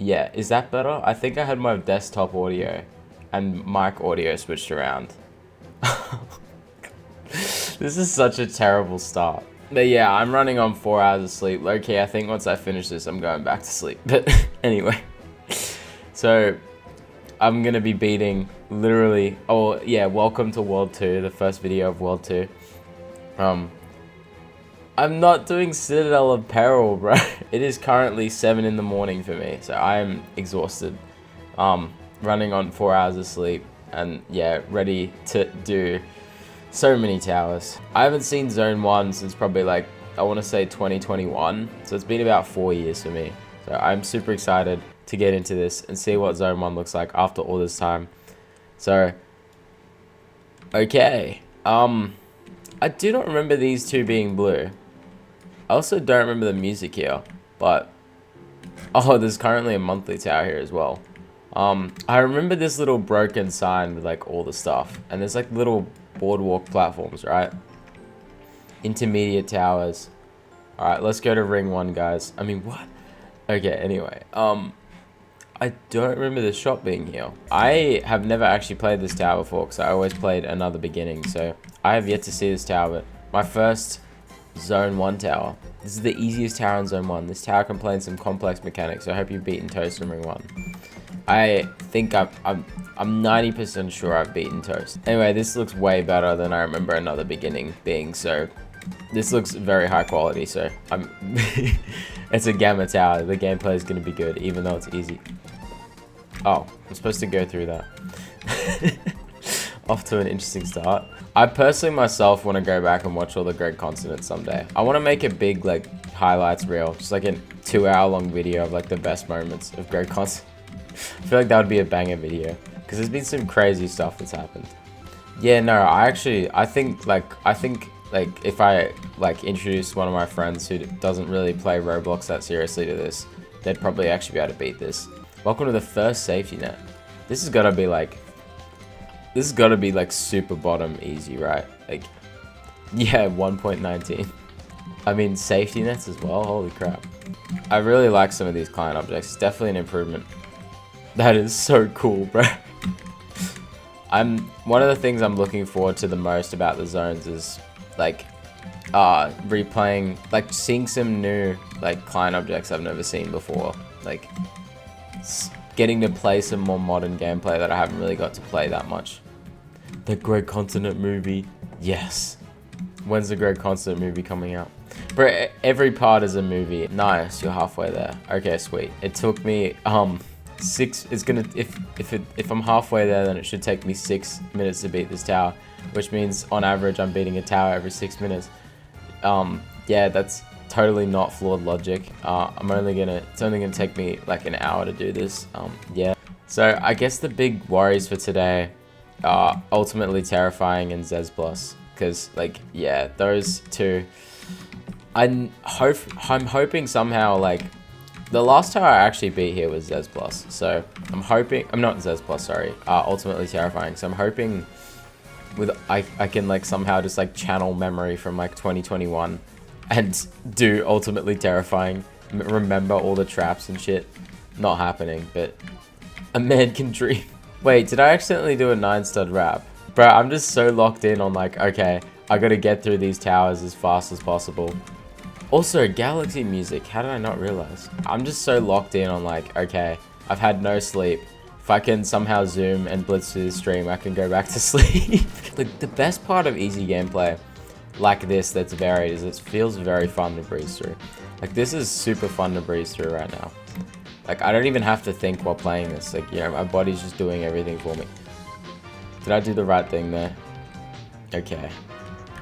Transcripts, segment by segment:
Yeah, is that better? I think I had my desktop audio and mic audio switched around. This is such a terrible start. But yeah, I'm running on 4 hours of sleep. Okay, I think once I finish this, I'm going back to sleep. But anyway, so I'm gonna be beating literally. Oh yeah, welcome to World 2, the first video of World 2. I'm not doing Citadel of Peril, bro. It is currently 7 in the morning for me, so I am exhausted. Running on 4 hours of sleep, and yeah, ready to do so many towers. I haven't seen Zone 1 since probably like, I want to say 2021, so it's been about 4 years for me. So I'm super excited to get into this and see what Zone 1 looks like after all this time. So, okay. I do not remember these two being blue. I also don't remember the music here, but oh, there's currently a monthly tower here as well. I remember this little broken sign with like all the stuff, and there's like little boardwalk platforms, right? Intermediate towers. All right, let's go to ring 1, guys. I mean, what? Okay, anyway, I don't remember the shop being here. I have never actually played this tower before because I always played another beginning, so I have yet to see this tower. But my first Zone 1 tower. This is the easiest tower in Zone 1. This tower can play in some complex mechanics, so I hope you've beaten Toast in Ring 1. I think I'm 90% sure I've beaten Toast. Anyway, this looks way better than I remember another beginning being, so this looks very high quality, so I'm it's a Gamma tower. The gameplay is going to be good, even though it's easy. Oh, I'm supposed to go through that. Off to an interesting start. I personally myself want to go back and watch all the gregcontinent someday. I want to make a big like highlights reel, just like a 2-hour long video of like the best moments of gregcontinent. I feel like that would be a banger video because there's been some crazy stuff that's happened. Yeah, no, I think if I like introduce one of my friends who doesn't really play Roblox that seriously to this, they'd probably actually be able to beat this. Welcome to the first safety net. This has got to be like super bottom easy, right? Like, yeah, 1.19. I mean, safety nets as well. Holy crap. I really like some of these client objects. It's definitely an improvement. That is so cool, bro. One of the things I'm looking forward to the most about the zones is like replaying, like seeing some new like client objects I've never seen before. Like getting to play some more modern gameplay that I haven't really got to play that much. The gregcontinent movie, yes. When's the gregcontinent movie coming out? Bro, every part is a movie. Nice, you're halfway there. Okay, sweet. It took me if I'm halfway there, then it should take me 6 minutes to beat this tower, which means on average I'm beating a tower every 6 minutes. Yeah, that's totally not flawed logic. It's only gonna take me like an hour to do this. Yeah. So I guess the big worries for today are ultimately terrifying and Zez Plus, because like yeah, those two. I'm hoping somehow like. The last tower I actually beat here was Zez Plus, so I'm not Zez Plus, sorry, Ultimately Terrifying, so I'm hoping I can like somehow just like channel memory from like 2021 and do Ultimately Terrifying, remember all the traps and shit. Not happening, but a man can dream. Wait, did I accidentally do a 9-stud wrap? Bro, I'm just so locked in on like, okay, I gotta get through these towers as fast as possible. Also, Galaxy music, how did I not realize? I'm just so locked in on like, okay, I've had no sleep. If I can somehow zoom and blitz through the stream, I can go back to sleep. Like, the best part of easy gameplay like this that's varied is it feels very fun to breeze through. Like, this is super fun to breeze through right now. Like, I don't even have to think while playing this. Like, you know, my body's just doing everything for me. Did I do the right thing there? Okay.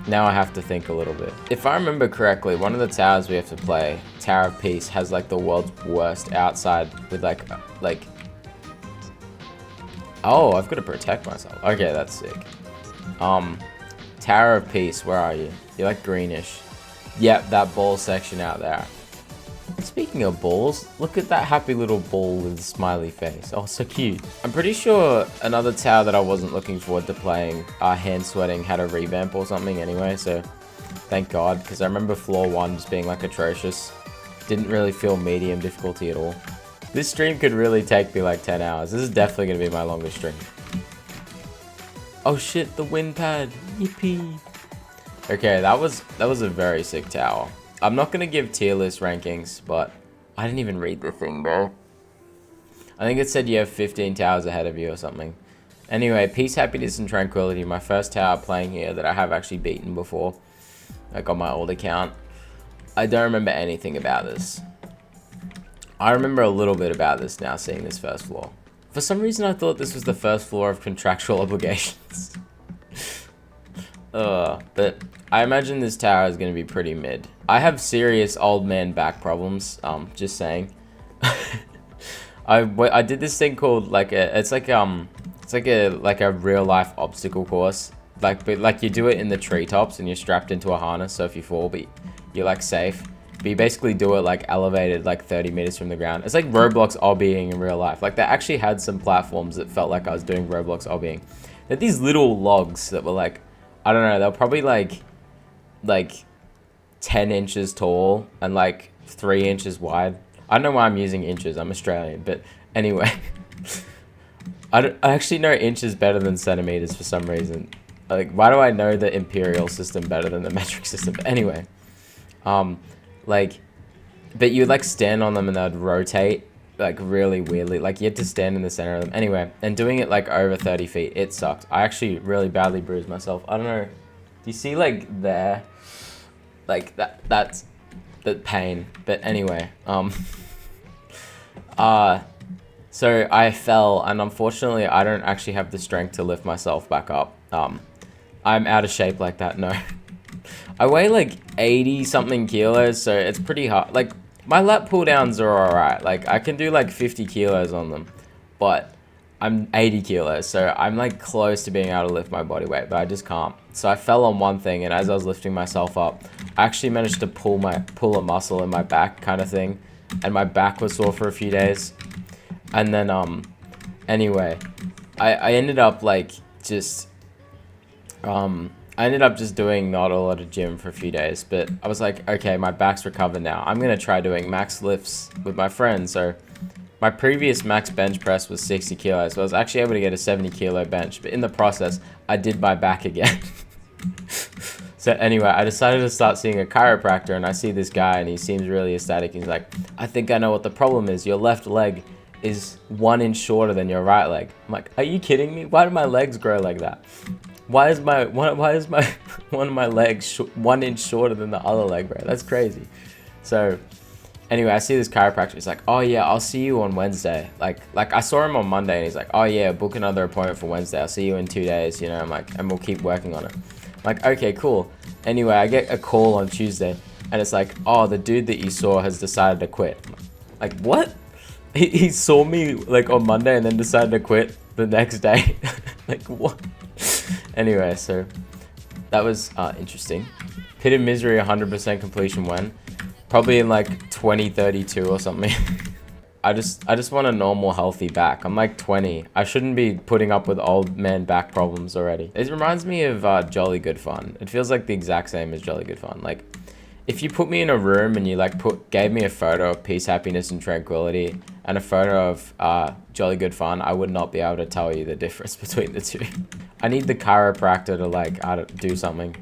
Now I have to think a little bit. If I remember correctly, one of the towers we have to play, Tower of Peace, has like the world's worst outside with like... Oh, I've got to protect myself. Okay, that's sick. Tower of Peace, where are you? You're like greenish. Yep, that ball section out there. Speaking of balls, look at that happy little ball with a smiley face. Oh, so cute. I'm pretty sure another tower that I wasn't looking forward to playing, Hand Sweating, had a revamp or something anyway, so thank God, because I remember floor 1 just being like atrocious. Didn't really feel medium difficulty at all. This stream could really take me like 10 hours. This is definitely going to be my longest stream. Oh shit, the wind pad. Yippee. Okay, that was a very sick tower. I'm not going to give tier list rankings, but I didn't even read the thing, bro. I think it said you have 15 towers ahead of you or something. Anyway, peace, happiness, and tranquility. My first tower playing here that I have actually beaten before. Like on my old account. I don't remember anything about this. I remember a little bit about this now, seeing this first floor. For some reason, I thought this was the first floor of contractual obligations. But I imagine this tower is going to be pretty mid. I have serious old man back problems. Just saying. I did this thing called like it's like a real life obstacle course. But you do it in the treetops and you're strapped into a harness. So if you fall, but you're like safe. But you basically do it like elevated like 30 meters from the ground. It's like Roblox obbying in real life. Like they actually had some platforms that felt like I was doing Roblox obbying. They're these little logs that were like, I don't know, they're probably like 10 inches tall and like 3 inches wide. I don't know why I'm using inches, I'm Australian, but anyway. I actually know inches better than centimeters for some reason. Like, why do I know the imperial system better than the metric system? But anyway, but you would like stand on them and they'd rotate like really weirdly. Like you had to stand in the center of them. Anyway, and doing it like over 30 feet, it sucked. I actually really badly bruised myself. I don't know. Do you see like there? Like that's the pain. But anyway, so I fell and unfortunately I don't actually have the strength to lift myself back up. I'm out of shape like that, no. I weigh like 80 something kilos, so it's pretty hard. Like my lat pull downs are alright. Like I can do like 50 kilos on them, but I'm 80 kilos, so I'm like close to being able to lift my body weight, but I just can't. So I fell on one thing, and as I was lifting myself up, I actually managed to pull a muscle in my back kind of thing, and my back was sore for a few days. And then anyway, I ended up like just I ended up just doing not a lot of gym for a few days, but I was like, okay, my back's recovered now. I'm gonna try doing max lifts with my friends. So my previous max bench press was 60 kilos, so I was actually able to get a 70 kilo bench, but in the process, I did my back again. So anyway, I decided to start seeing a chiropractor, and I see this guy, and he seems really ecstatic. He's like, I think I know what the problem is. Your left leg is 1 inch shorter than your right leg. I'm like, are you kidding me? Why do my legs grow like that? Why is my one of my legs 1 inch shorter than the other leg, bro? That's crazy. So anyway, I see this chiropractor. He's like, oh yeah, I'll see you on Wednesday. Like I saw him on Monday, and he's like, oh yeah, book another appointment for Wednesday. I'll see you in 2 days. You know, I'm like, and we'll keep working on it. I'm like, okay, cool. Anyway, I get a call on Tuesday, and it's like, oh, the dude that you saw has decided to quit. Like, what? He saw me like on Monday and then decided to quit the next day. Like, what? Anyway, so that was interesting. Pit of Misery 100% completion when? Probably in like 2032 or something. I just want a normal healthy back. I'm like 20. I shouldn't be putting up with old man back problems already. It reminds me of Jolly Good Fun. It feels like the exact same as Jolly Good Fun. Like if you put me in a room and you like gave me a photo of peace, happiness, and tranquility and a photo of Jolly Good Fun, I would not be able to tell you the difference between the two. I need the chiropractor to like do something.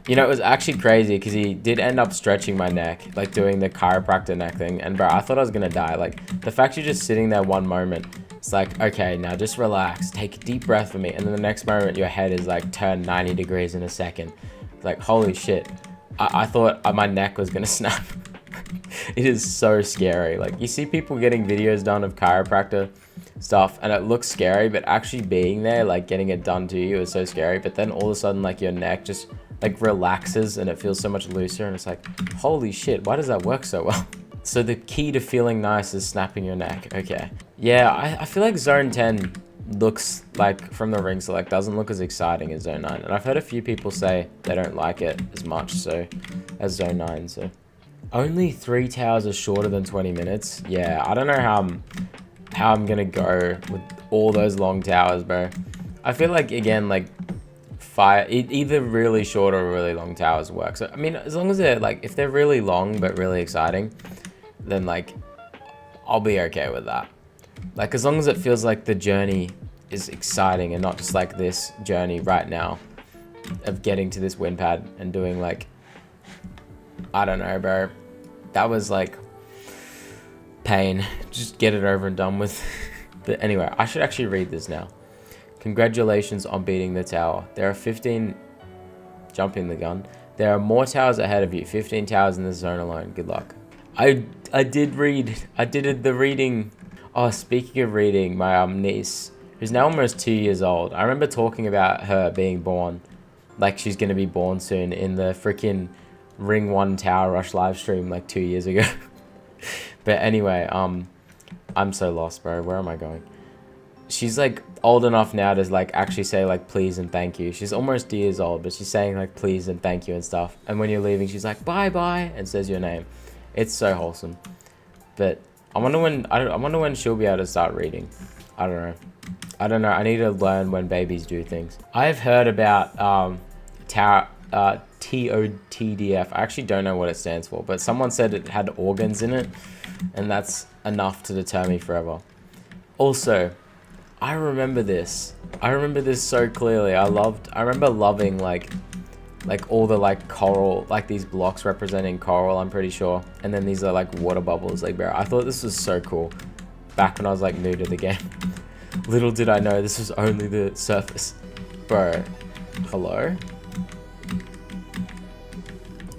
You know, it was actually crazy because he did end up stretching my neck, like doing the chiropractor neck thing. And bro, I thought I was gonna die. Like the fact you're just sitting there one moment, it's like, okay, now just relax, take a deep breath for me. And then the next moment your head is like turned 90 degrees in a second. It's like, holy shit. I thought my neck was gonna snap. It is so scary. Like you see people getting videos done of chiropractor stuff and it looks scary, but actually being there, like getting it done to you is so scary. But then all of a sudden like your neck just like relaxes and it feels so much looser and it's like, holy shit, why does that work so well? So the key to feeling nice is snapping your neck. Okay. Yeah, I feel like Zone 10 looks like from the ring select doesn't look as exciting as Zone 9. And I've heard a few people say they don't like it as much so as Zone 9. So only 3 towers are shorter than 20 minutes. Yeah, I don't know how I'm gonna go with all those long towers, bro. I feel like again, like either really short or really long towers work. So I mean, as long as they're like, if they're really long but really exciting, then like I'll be okay with that. Like, as long as it feels like the journey is exciting and not just like this journey right now of getting to this win pad and doing like, I don't know, bro. That was like pain. Just get it over and done with. But anyway, I should actually read this now. Congratulations on beating the tower. There are 15... Jumping the gun. There are more towers ahead of you. 15 towers in this zone alone. Good luck. I did read. I did the reading. Oh, speaking of reading, my niece, who's now almost 2 years old. I remember talking about her being born. Like she's going to be born soon in the freaking Ring 1 Tower Rush live stream like 2 years ago. But anyway, I'm so lost, bro. Where am I going? She's like old enough now to like actually say like please and thank you. She's almost 2 years old, but she's saying like please and thank you and stuff. And when you're leaving, she's like bye bye and says your name. It's so wholesome. But I wonder when she'll be able to start reading. I don't know. I need to learn when babies do things. I've heard about ToTDF. I actually don't know what it stands for, but someone said it had organs in it, and that's enough to deter me forever. Also, I remember this. I remember this so clearly. I remember loving like all the like coral, like these blocks representing coral, I'm pretty sure. And then these are like water bubbles. Like, bro, I thought this was so cool back when I was like new to the game. Little did I know this was only the surface. Bro, hello?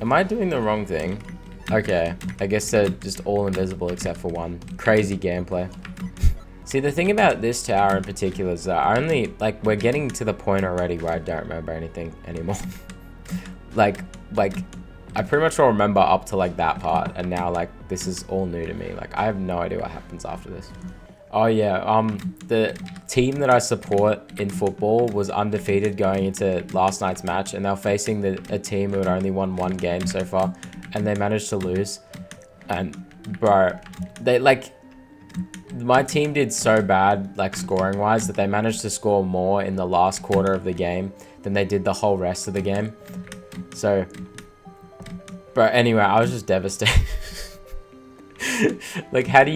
Am I doing the wrong thing? Okay, I guess they're just all invisible except for one. Crazy gameplay. See, the thing about this tower in particular is that I only, like, we're getting to the point already where I don't remember anything anymore. like, I pretty much all remember up to, like, that part, and now, like, this is all new to me. Like, I have no idea what happens after this. Oh, yeah, the team that I support in football was undefeated going into last night's match, and they were facing a team who had only won one game so far, and they managed to lose. And, bro, they, like... My team did so bad, like scoring wise, that they managed to score more in the last quarter of the game than they did the whole rest of the game. So, but anyway, I was just devastated. Like, how are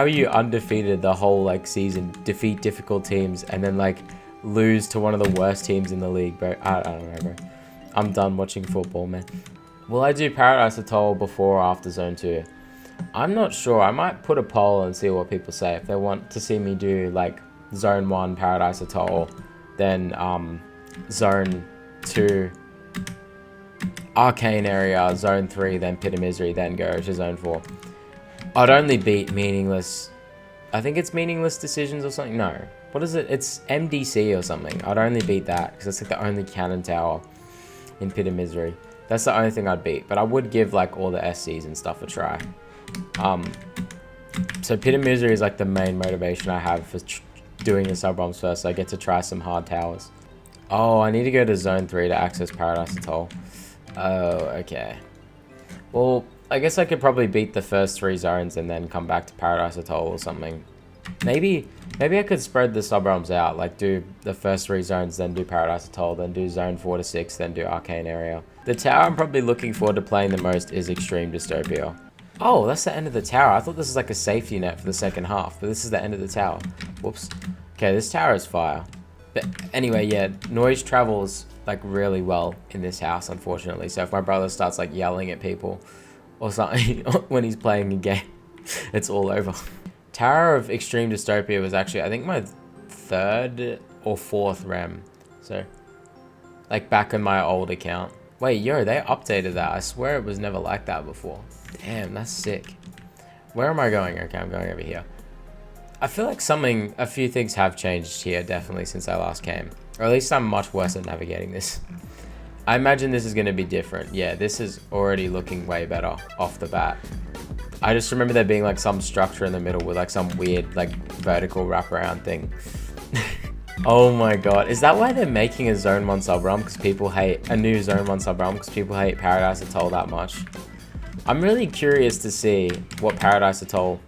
you undefeated the whole like season, defeat difficult teams, and then like lose to one of the worst teams in the league, bro? I don't know, bro. I'm done watching football, man. Will I do Paradise Atoll before or after Zone 2? I'm not sure. I might put a poll and see what people say. If they want to see me do like Zone 1 Paradise Atoll, then Zone 2 Arcane Area, Zone 3, then Pit of Misery, then go to Zone 4. I'd only beat meaningless... I think it's Meaningless Decisions or something. No. What is it? It's MDC or something. I'd only beat that because it's like the only cannon tower in Pit of Misery. That's the only thing I'd beat. But I would give like all the SCs and stuff a try. So Pit of Misery is like the main motivation I have for doing the sub-ROMs first. So I get to try some hard towers. Oh, I need to go to Zone 3 to access Paradise Atoll. Oh, okay. Well, I guess I could probably beat the first 3 zones and then come back to Paradise Atoll or something. Maybe I could spread the sub-ROMs out. Like do the first 3 zones, then do Paradise Atoll, then do Zone 4 to 6, then do Arcane Area. The tower I'm probably looking forward to playing the most is Extreme Dystopia. Oh, that's the end of the tower. I thought this was like a safety net for the second half, but this is the end of the tower. Whoops. Okay, this tower is fire. But anyway, yeah, noise travels like really well in this house, unfortunately. So if my brother starts like yelling at people or something when he's playing a game, it's all over. Tower of Extreme Dystopia was actually, I think, my 3rd or 4th RAM. So, like back in my old account. Wait, yo, they updated that. I swear it was never like that before. Damn, that's sick. Where am I going? Okay, I'm going over here. I feel like a few things have changed here, definitely, since I last came. Or at least I'm much worse at navigating this. I imagine this is going to be different. Yeah, this is already looking way better off the bat. I just remember there being like some structure in the middle with like some weird like vertical wraparound thing. Oh my god. Is that why they're making a Zone 1 sub-ROM? Because people hate a new Zone 1 sub-ROM because people hate Paradise Atoll that much. I'm really curious to see what Paradise Atoll...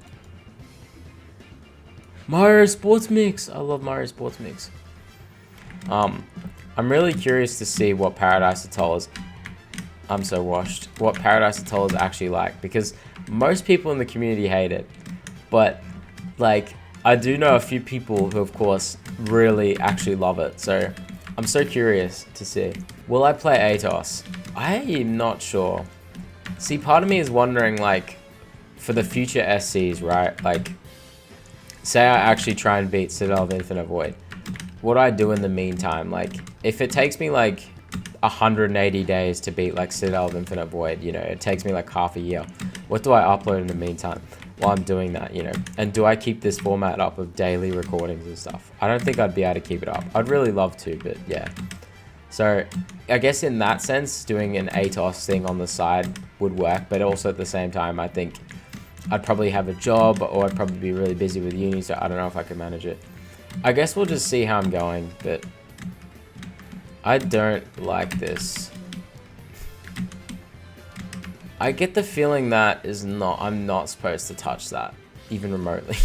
Mario Sports Mix! I love Mario Sports Mix. I'm really curious to see what Paradise Atoll is I'm so washed. What Paradise Atoll is actually like, because most people in the community hate it, but like I do know a few people who of course really actually love it, so I'm so curious to see. Will I play EToH? I am not sure. See, part of me is wondering, like, for the future SCs, right? Like, say I actually try and beat Citadel of Infinite Void. What do I do in the meantime? Like, if it takes me like 180 days to beat like Citadel of Infinite Void, you know, it takes me like half a year. What do I upload in the meantime while I'm doing that, you know? And do I keep this format up of daily recordings and stuff? I don't think I'd be able to keep it up. I'd really love to, but yeah. So I guess in that sense, doing an EToH thing on the side would work, but also at the same time, I think I'd probably have a job, or I'd probably be really busy with uni, so I don't know if I could manage it. I guess we'll just see how I'm going, but I don't like this. I get the feeling that I'm not supposed to touch that, even remotely.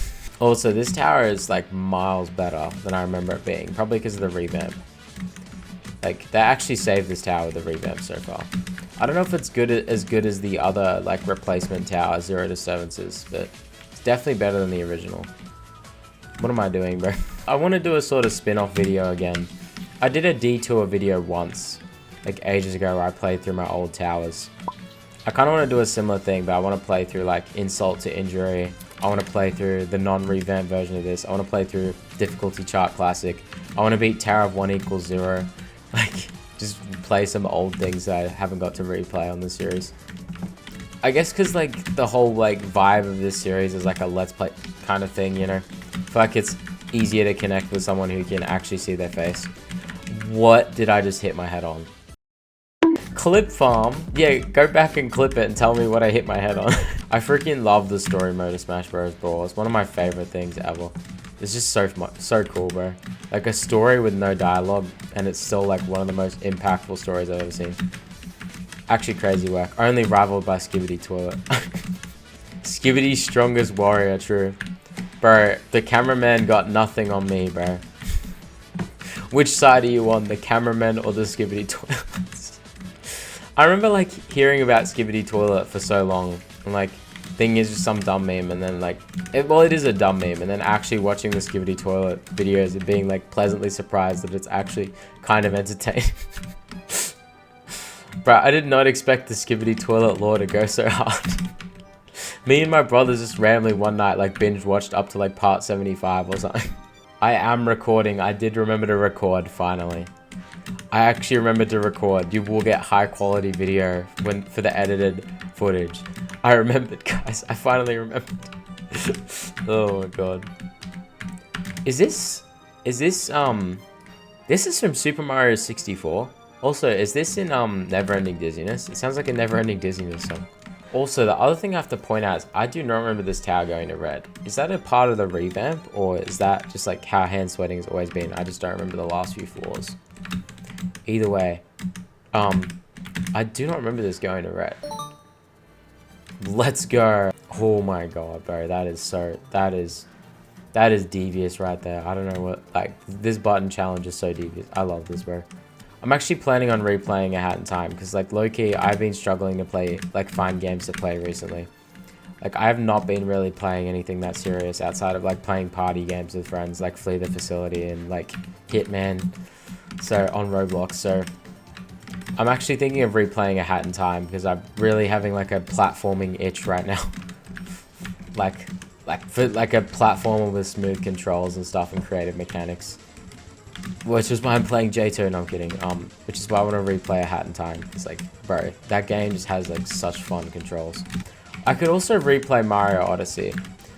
Also, this tower is like miles better than I remember it being, probably because of the revamp. Like, they actually saved this tower with the revamp so far. I don't know if it's as good as the other like replacement tower 0 disturbances, but it's definitely better than the original. What am I doing, bro? I want to do a sort of spin-off video again. I did a detour video once, like ages ago, where I played through my old towers. I kind of want to do a similar thing, but I want to play through like Insult to Injury. I want to play through the non-revamp version of this. I want to play through Difficulty Chart Classic. I want to beat Tower of 1 equals 0. Like, just play some old things that I haven't got to replay on the series. I guess because like the whole like vibe of this series is like a let's play kind of thing, you know? I feel like it's easier to connect with someone who can actually see their face. What did I just hit my head on? Clip farm? Yeah, go back and clip it and tell me what I hit my head on. I freaking love the story mode of Smash Bros. Brawl. It's one of my favorite things ever. It's just so cool, bro. Like a story with no dialogue, and it's still like one of the most impactful stories I've ever seen. Actually crazy work. Only rivaled by Skibidi Toilet. Skibidi's strongest warrior, true. Bro, the cameraman got nothing on me, bro. Which side are you on, the cameraman or the Skibidi Toilets? I remember like hearing about Skibidi Toilet for so long, and like thinking it's just some dumb meme, and then like, it is a dumb meme, and then actually watching the Skibidi Toilet videos and being like pleasantly surprised that it's actually kind of entertaining. Bro, I did not expect the Skibidi Toilet lore to go so hard. Me and my brothers just randomly one night like binge watched up to like part 75 or something. I am recording. I did remember to record finally. I actually remembered to record. You will get high quality video for the edited footage. I remembered, guys. I finally remembered. Oh my god. Is this this is from Super Mario 64. Also, is this in Never-Ending Dizziness? It sounds like a Never-Ending Dizziness song. Also, the other thing I have to point out is I do not remember this tower going to red. Is that a part of the revamp, or is that just like how hand sweating has always been? I just don't remember the last few floors. Either way, I do not remember this going to red. Let's go. Oh my god, bro, that is devious right there. I don't know what, like, this button challenge is so devious. I love this, bro. I'm actually planning on replaying A Hat in Time, because like low-key I've been struggling to play, like, find games to play recently. Like, I have not been really playing anything that serious outside of like playing party games with friends, like Flee the Facility and like Hitman, so on Roblox. So I'm actually thinking of replaying A Hat in Time, because I'm really having like a platforming itch right now. like for like a platformer with smooth controls and stuff and creative mechanics. Which is why I'm playing EToH, no I'm kidding. Which is why I want to replay A Hat in Time. It's like, bro, that game just has like such fun controls. I could also replay Mario Odyssey.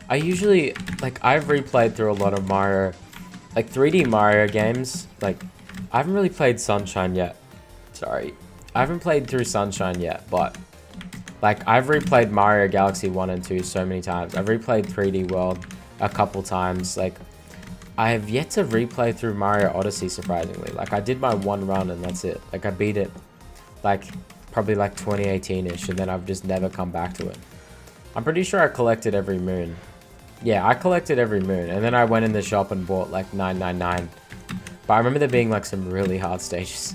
I usually, like, I've replayed through a lot of Mario, like 3D Mario games. Like, I haven't really played Sunshine yet. Sorry. I haven't played through Sunshine yet, but like, I've replayed Mario Galaxy 1 and 2 so many times. I've replayed 3D World a couple times. Like, I have yet to replay through Mario Odyssey, surprisingly. Like, I did my one run and that's it. Like, I beat it, like, probably like 2018-ish, and then I've just never come back to it. I'm pretty sure I collected every moon. Yeah, I collected every moon, and then I went in the shop and bought like 999. But I remember there being like some really hard stages.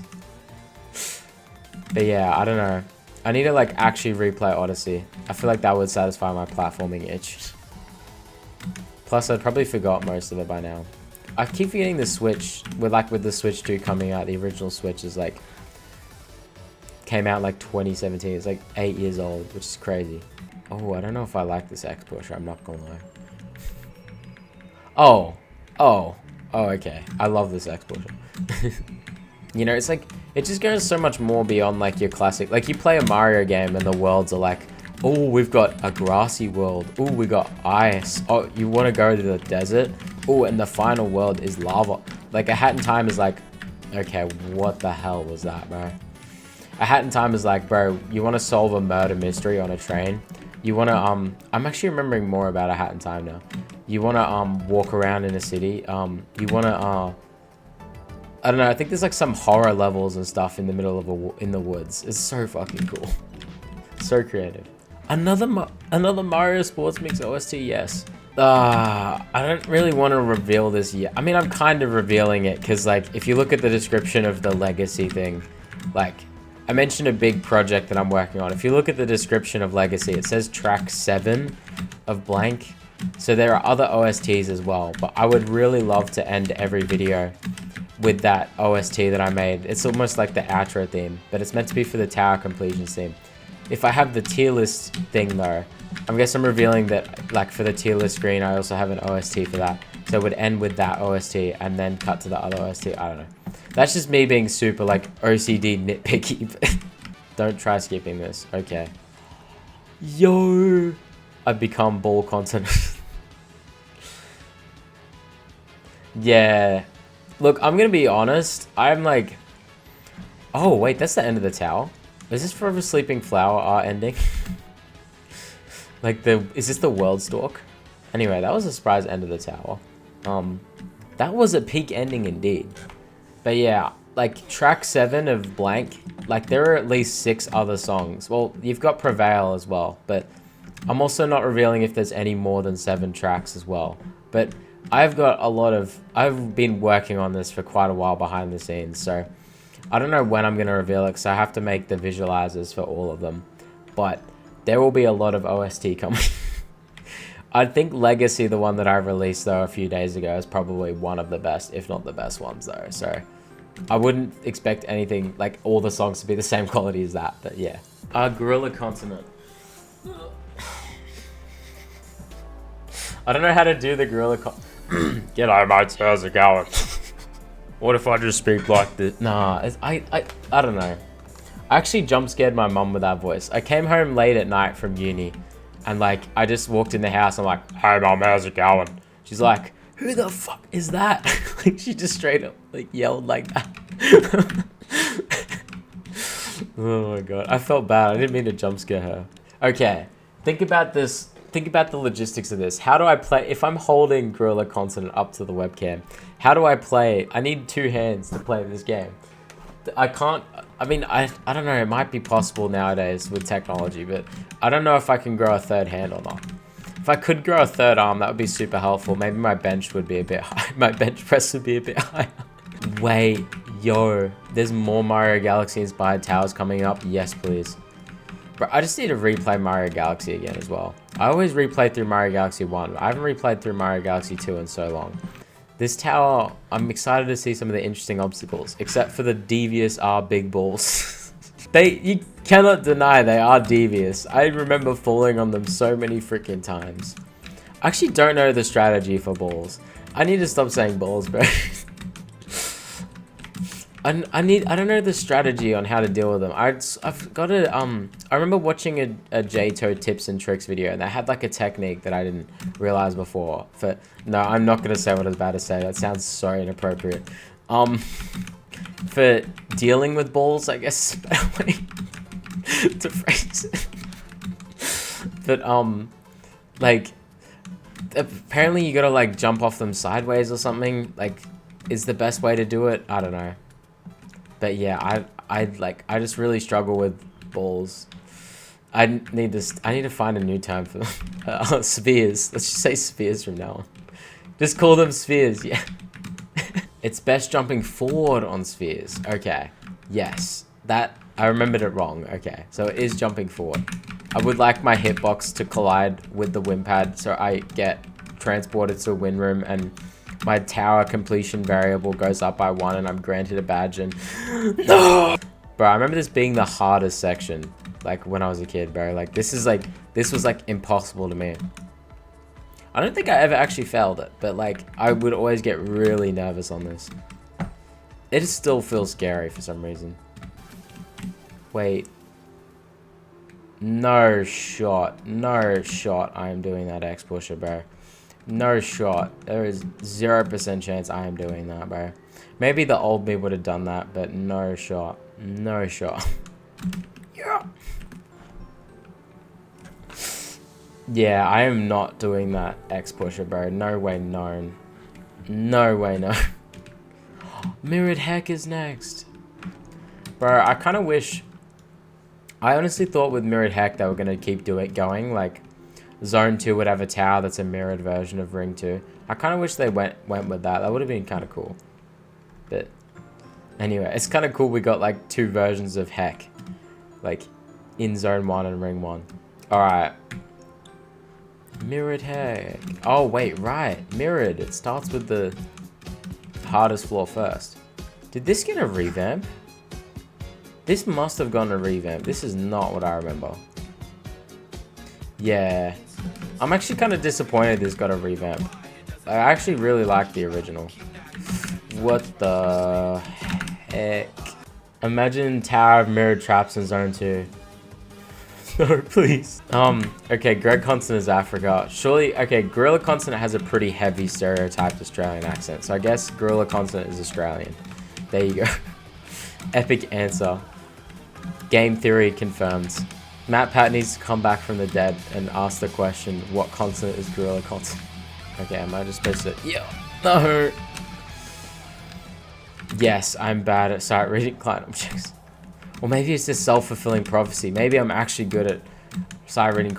But yeah, I don't know. I need to like actually replay Odyssey. I feel like that would satisfy my platforming itch. Plus, I'd probably forgot most of it by now. I keep forgetting the Switch, with the Switch 2 coming out, the original Switch is like, came out like 2017. It's like 8 years old, which is crazy. Oh, I don't know if I like this X pusher, I'm not gonna lie. Oh, okay. I love this X pusher. You know, it's like, it just goes so much more beyond like your classic, like you play a Mario game and the worlds are like, oh, we've got a grassy world. Oh, we got ice. Oh, you want to go to the desert? Oh, and the final world is lava. Like A Hat in Time is like, okay, what the hell was that, bro? A Hat in Time is like, bro, you want to solve a murder mystery on a train? You want to, I'm actually remembering more about A Hat in Time now. You want to, walk around in a city. You want to, I don't know, I think there's like some horror levels and stuff in the middle of in the woods. It's so fucking cool. So creative. Another Mario Sports Mix OST, yes. I don't really want to reveal this yet. I mean, I'm kind of revealing it because like, if you look at the description of the Legacy thing, like, I mentioned a big project that I'm working on. If you look at the description of Legacy, it says track 7 of blank. So there are other OSTs as well, but I would really love to end every video with that OST that I made. It's almost like the outro theme, but it's meant to be for the tower completion theme. If I have the tier list thing though, I guess I'm revealing that like for the tier list screen, I also have an OST for that. So it would end with that OST and then cut to the other OST. I don't know. That's just me being super like OCD nitpicky. Don't try skipping this. Okay. Yo, I've become ball continent. Yeah. Look, I'm gonna be honest. I'm like, oh wait, that's the end of the tower. Is this Forever Sleeping Flower art ending? Like is this the World Stalk? Anyway, that was a surprise end of the tower. That was a peak ending indeed. But yeah, like track 7 of blank, like there are at least 6 other songs. Well, you've got Prevail as well, but I'm also not revealing if there's any more than 7 tracks as well. But I've been working on this for quite a while behind the scenes, so I don't know when I'm going to reveal it because I have to make the visualizers for all of them. But there will be a lot of OST coming. I think Legacy, the one that I released though a few days ago, is probably one of the best, if not the best ones though. So I wouldn't expect anything, like all the songs to be the same quality as that, but yeah. Gorilla Continent. I don't know how to do the Gorilla G'day mates, how's it going? What if I just speak like this? Nah, I don't know. I actually jump scared my mum with that voice. I came home late at night from uni and like, I just walked in the house. I'm like, hey mum, how's it going? She's like, who the fuck is that? Like she just straight up like yelled like that. Oh my god, I felt bad. I didn't mean to jump scare her. Okay, think about this. Think about the logistics of this. How do I play? If I'm holding Gorilla Continent up to the webcam, how do I play? I need 2 hands to play this game. I can't, I mean, I don't know, it might be possible nowadays with technology, but I don't know if I can grow a 3rd hand or not. If I could grow a 3rd arm, that would be super helpful. Maybe my bench would be a bit high. My bench press would be a bit higher. Wait, yo, there's more Mario Galaxy inspired towers coming up. Yes, please. Bro, I just need to replay Mario Galaxy again as well. I always replay through Mario Galaxy 1. I haven't replayed through Mario Galaxy 2 in so long. This tower, I'm excited to see some of the interesting obstacles, except for the Devious are big balls. You cannot deny they are devious. I remember falling on them so many freaking times. I actually don't know the strategy for balls. I need to stop saying balls, bro. I don't know the strategy on how to deal with them. I've got to, I remember watching a EToH tips and tricks video and they had like a technique that I didn't realize before. No, I'm not going to say what I was about to say. That sounds so inappropriate. For dealing with balls, I guess is a better way to phrase it. But, like, apparently you got to like jump off them sideways or something, like, is the best way to do it. I don't know. But yeah, I just really struggle with balls. I need to find a new term for them. Spheres. Let's just say spheres from now on. Just call them spheres, yeah. It's best jumping forward on spheres. Okay. Yes. That I remembered it wrong. Okay, so it is jumping forward. I would like my hitbox to collide with the wind pad so I get transported to a wind room and my tower completion variable goes up by 1 and I'm granted a badge and... No! Bro, I remember this being the hardest section, like, when I was a kid, bro. Like, this was, like, impossible to me. I don't think I ever actually failed it, but, like, I would always get really nervous on this. It still feels scary for some reason. Wait. No shot. No shot I am doing that X pusher, bro. No shot. There is 0% chance I am doing that, bro. Maybe the old me would have done that, but no shot. No shot. Yeah. Yeah, I am not doing that X pusher, bro. No way known. No way no. Mirrored Heck is next. Bro, I kind of wish... I honestly thought with Mirrored Heck they were going to keep going. Like, Zone 2 would have a tower that's a mirrored version of Ring 2. I kind of wish they went with that. That would have been kind of cool. But anyway, it's kind of cool we got like 2 versions of Heck. Like, in Zone 1 and Ring 1. Alright. Mirrored Heck. Oh, wait, right. Mirrored. It starts with the hardest floor first. Did this get a revamp? This must have gone a revamp. This is not what I remember. Yeah. I'm actually kind of disappointed this got a revamp. I actually really like the original. What the heck? Imagine Tower of Mirrored Traps in Zone 2. No, please. Okay, gregcontinent is Africa. Surely, okay, Gorilla Continent has a pretty heavy stereotyped Australian accent. So I guess Gorilla Continent is Australian. There you go. Epic answer. Game theory confirmed. Matt Pat needs to come back from the dead and ask the question, what continent is Gorilla Continent? Okay, am I just supposed to... Yeah. No. Yes, I'm bad at sight reading client objects. Or maybe it's just self-fulfilling prophecy. Maybe I'm actually good at sight reading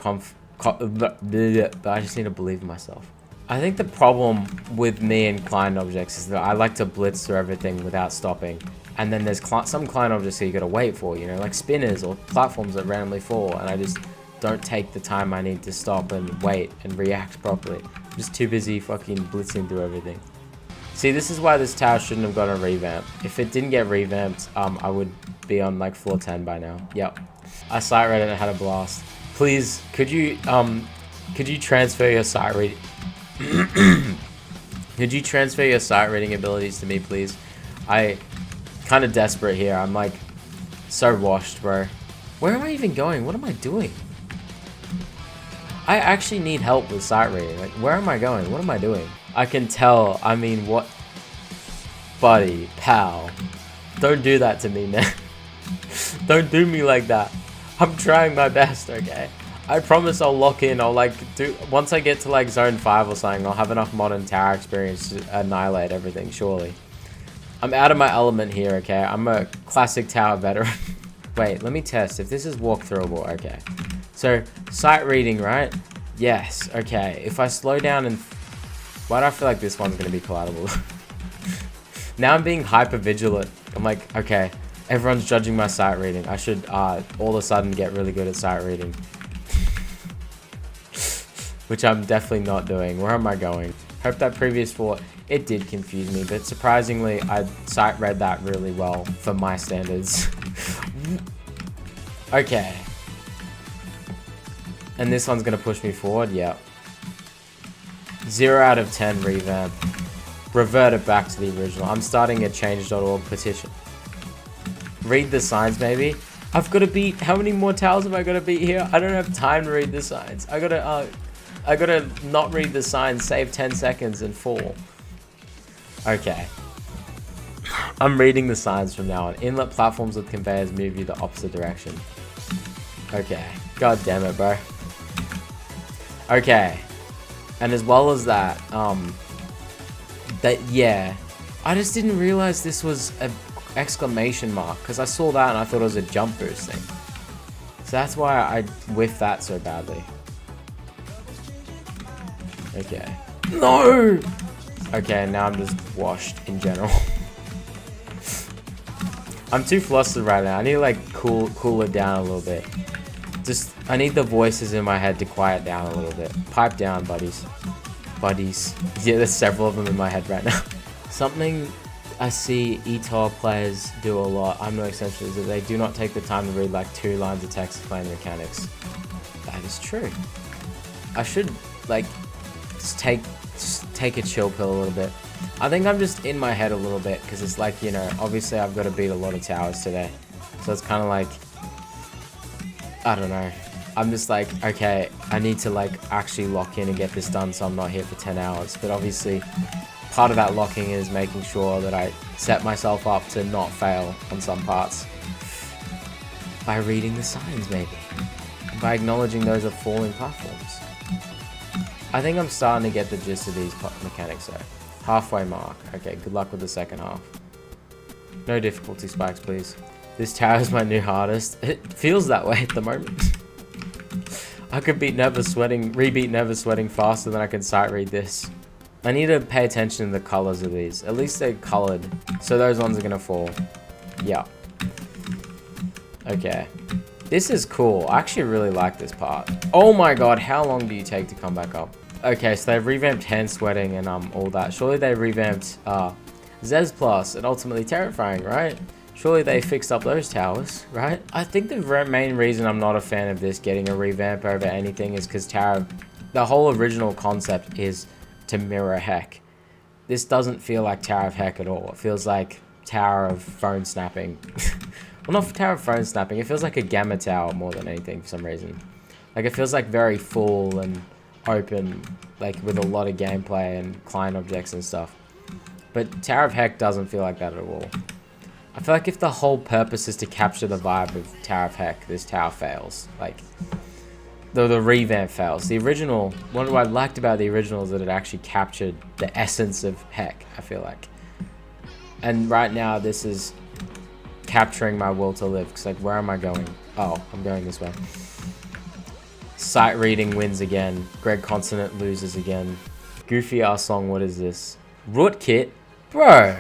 but I just need to believe in myself. I think the problem with me and client objects is that I like to blitz through everything without stopping. And then there's some client objects that you gotta wait for, you know, like spinners or platforms that randomly fall, and I just don't take the time I need to stop and wait and react properly. I'm just too busy fucking blitzing through everything. See, this is why this tower shouldn't have gotten a revamp. If it didn't get revamped, I would be on like floor 10 by now. Yep. I sight read it and had a blast. Please, could you transfer your sight reading? Could you transfer your sight reading abilities to me, please? I kind of desperate here. I'm like so washed, bro. Where am I even going? What am I doing? I actually need help with sight reading. Like, where am I going? What am I doing? I can tell. I mean, what? Buddy, pal. Don't do that to me, man. Don't do me like that. I'm trying my best, okay? I promise I'll lock in. I'll like do... Once I get to like Zone 5 or something, I'll have enough modern tower experience to annihilate everything, surely. I'm out of my element here, okay? I'm a classic tower veteran. Wait, let me test if this is walkthroughable. Okay. So, sight reading, right? Yes, okay. If I slow down and... Why do I feel like this one's going to be collidable? Now I'm being hyper vigilant. I'm like, okay, everyone's judging my sight reading. I should all of a sudden get really good at sight reading. Which I'm definitely not doing. Where am I going? Hope that previous floor... It did confuse me, but surprisingly, I sight read that really well for my standards. Okay. And this one's gonna push me forward, yep. 0 out of 10 revamp. Revert it back to the original. I'm starting a change.org petition. Read the signs, maybe. I've got to beat... How many more towers have I got to beat here? I don't have time to read the signs. I gotta not read the signs, save 10 seconds and fall. Okay. I'm reading the signs from now on. Inlet platforms with conveyors move you the opposite direction. Okay. God damn it, bro. Okay. And as well as that, yeah. I just didn't realize this was an exclamation mark, because I saw that and I thought it was a jump boost thing. So that's why I whiffed that so badly. Okay. No! Okay, now I'm just washed in general. I'm too flustered right now. I need to like cool it down a little bit. Just, I need the voices in my head to quiet down a little bit. Pipe down, buddies. Buddies. Yeah, there's several of them in my head right now. Something I see EToH players do a lot, I'm no exception, is that they do not take the time to read like 2 lines of text explaining the mechanics. That is true. I should like just take a chill pill a little bit. I think I'm just in my head a little bit because it's like, you know, obviously I've got to beat a lot of towers today. So it's kind of like, I don't know. I'm just like, okay, I need to like actually lock in and get this done so I'm not here for 10 hours. But obviously part of that locking is making sure that I set myself up to not fail on some parts. By reading the signs maybe. By acknowledging those are falling platforms. I think I'm starting to get the gist of these mechanics though. Halfway mark. Okay, good luck with the second half. No difficulty spikes, please. This tower is my new hardest. It feels that way at the moment. I could beat Never Sweating, rebeat Never Sweating faster than I can sight read this. I need to pay attention to the colors of these. At least they're colored. So those ones are gonna fall. Yeah. Okay. This is cool. I actually really like this part. Oh my god, how long do you take to come back up? Okay, so they've revamped Hand Sweating and all that. Surely they revamped Zez Plus and Ultimately Terrifying, right? Surely they fixed up those towers, right? I think the main reason I'm not a fan of this getting a revamp over anything is because the whole original concept is to mirror Heck. This doesn't feel like Tower of Heck at all. It feels like Tower of Phone Snapping. Well, not Tower of Phone Snapping. It feels like a Gamma Tower more than anything for some reason. Like, it feels like very full and open, like with a lot of gameplay and client objects and stuff. But Tower of Heck doesn't feel like that at all. I feel like if the whole purpose is to capture the vibe of Tower of Heck, this tower fails. Like, the revamp fails. The original, what I liked about the original is that it actually captured the essence of Heck, I feel like. And right now, this is capturing my will to live. Because, like, where am I going? Oh, I'm going this way. Sight reading wins again. gregcontinent loses again. Goofy ass song, what is this? Rootkit? Bro!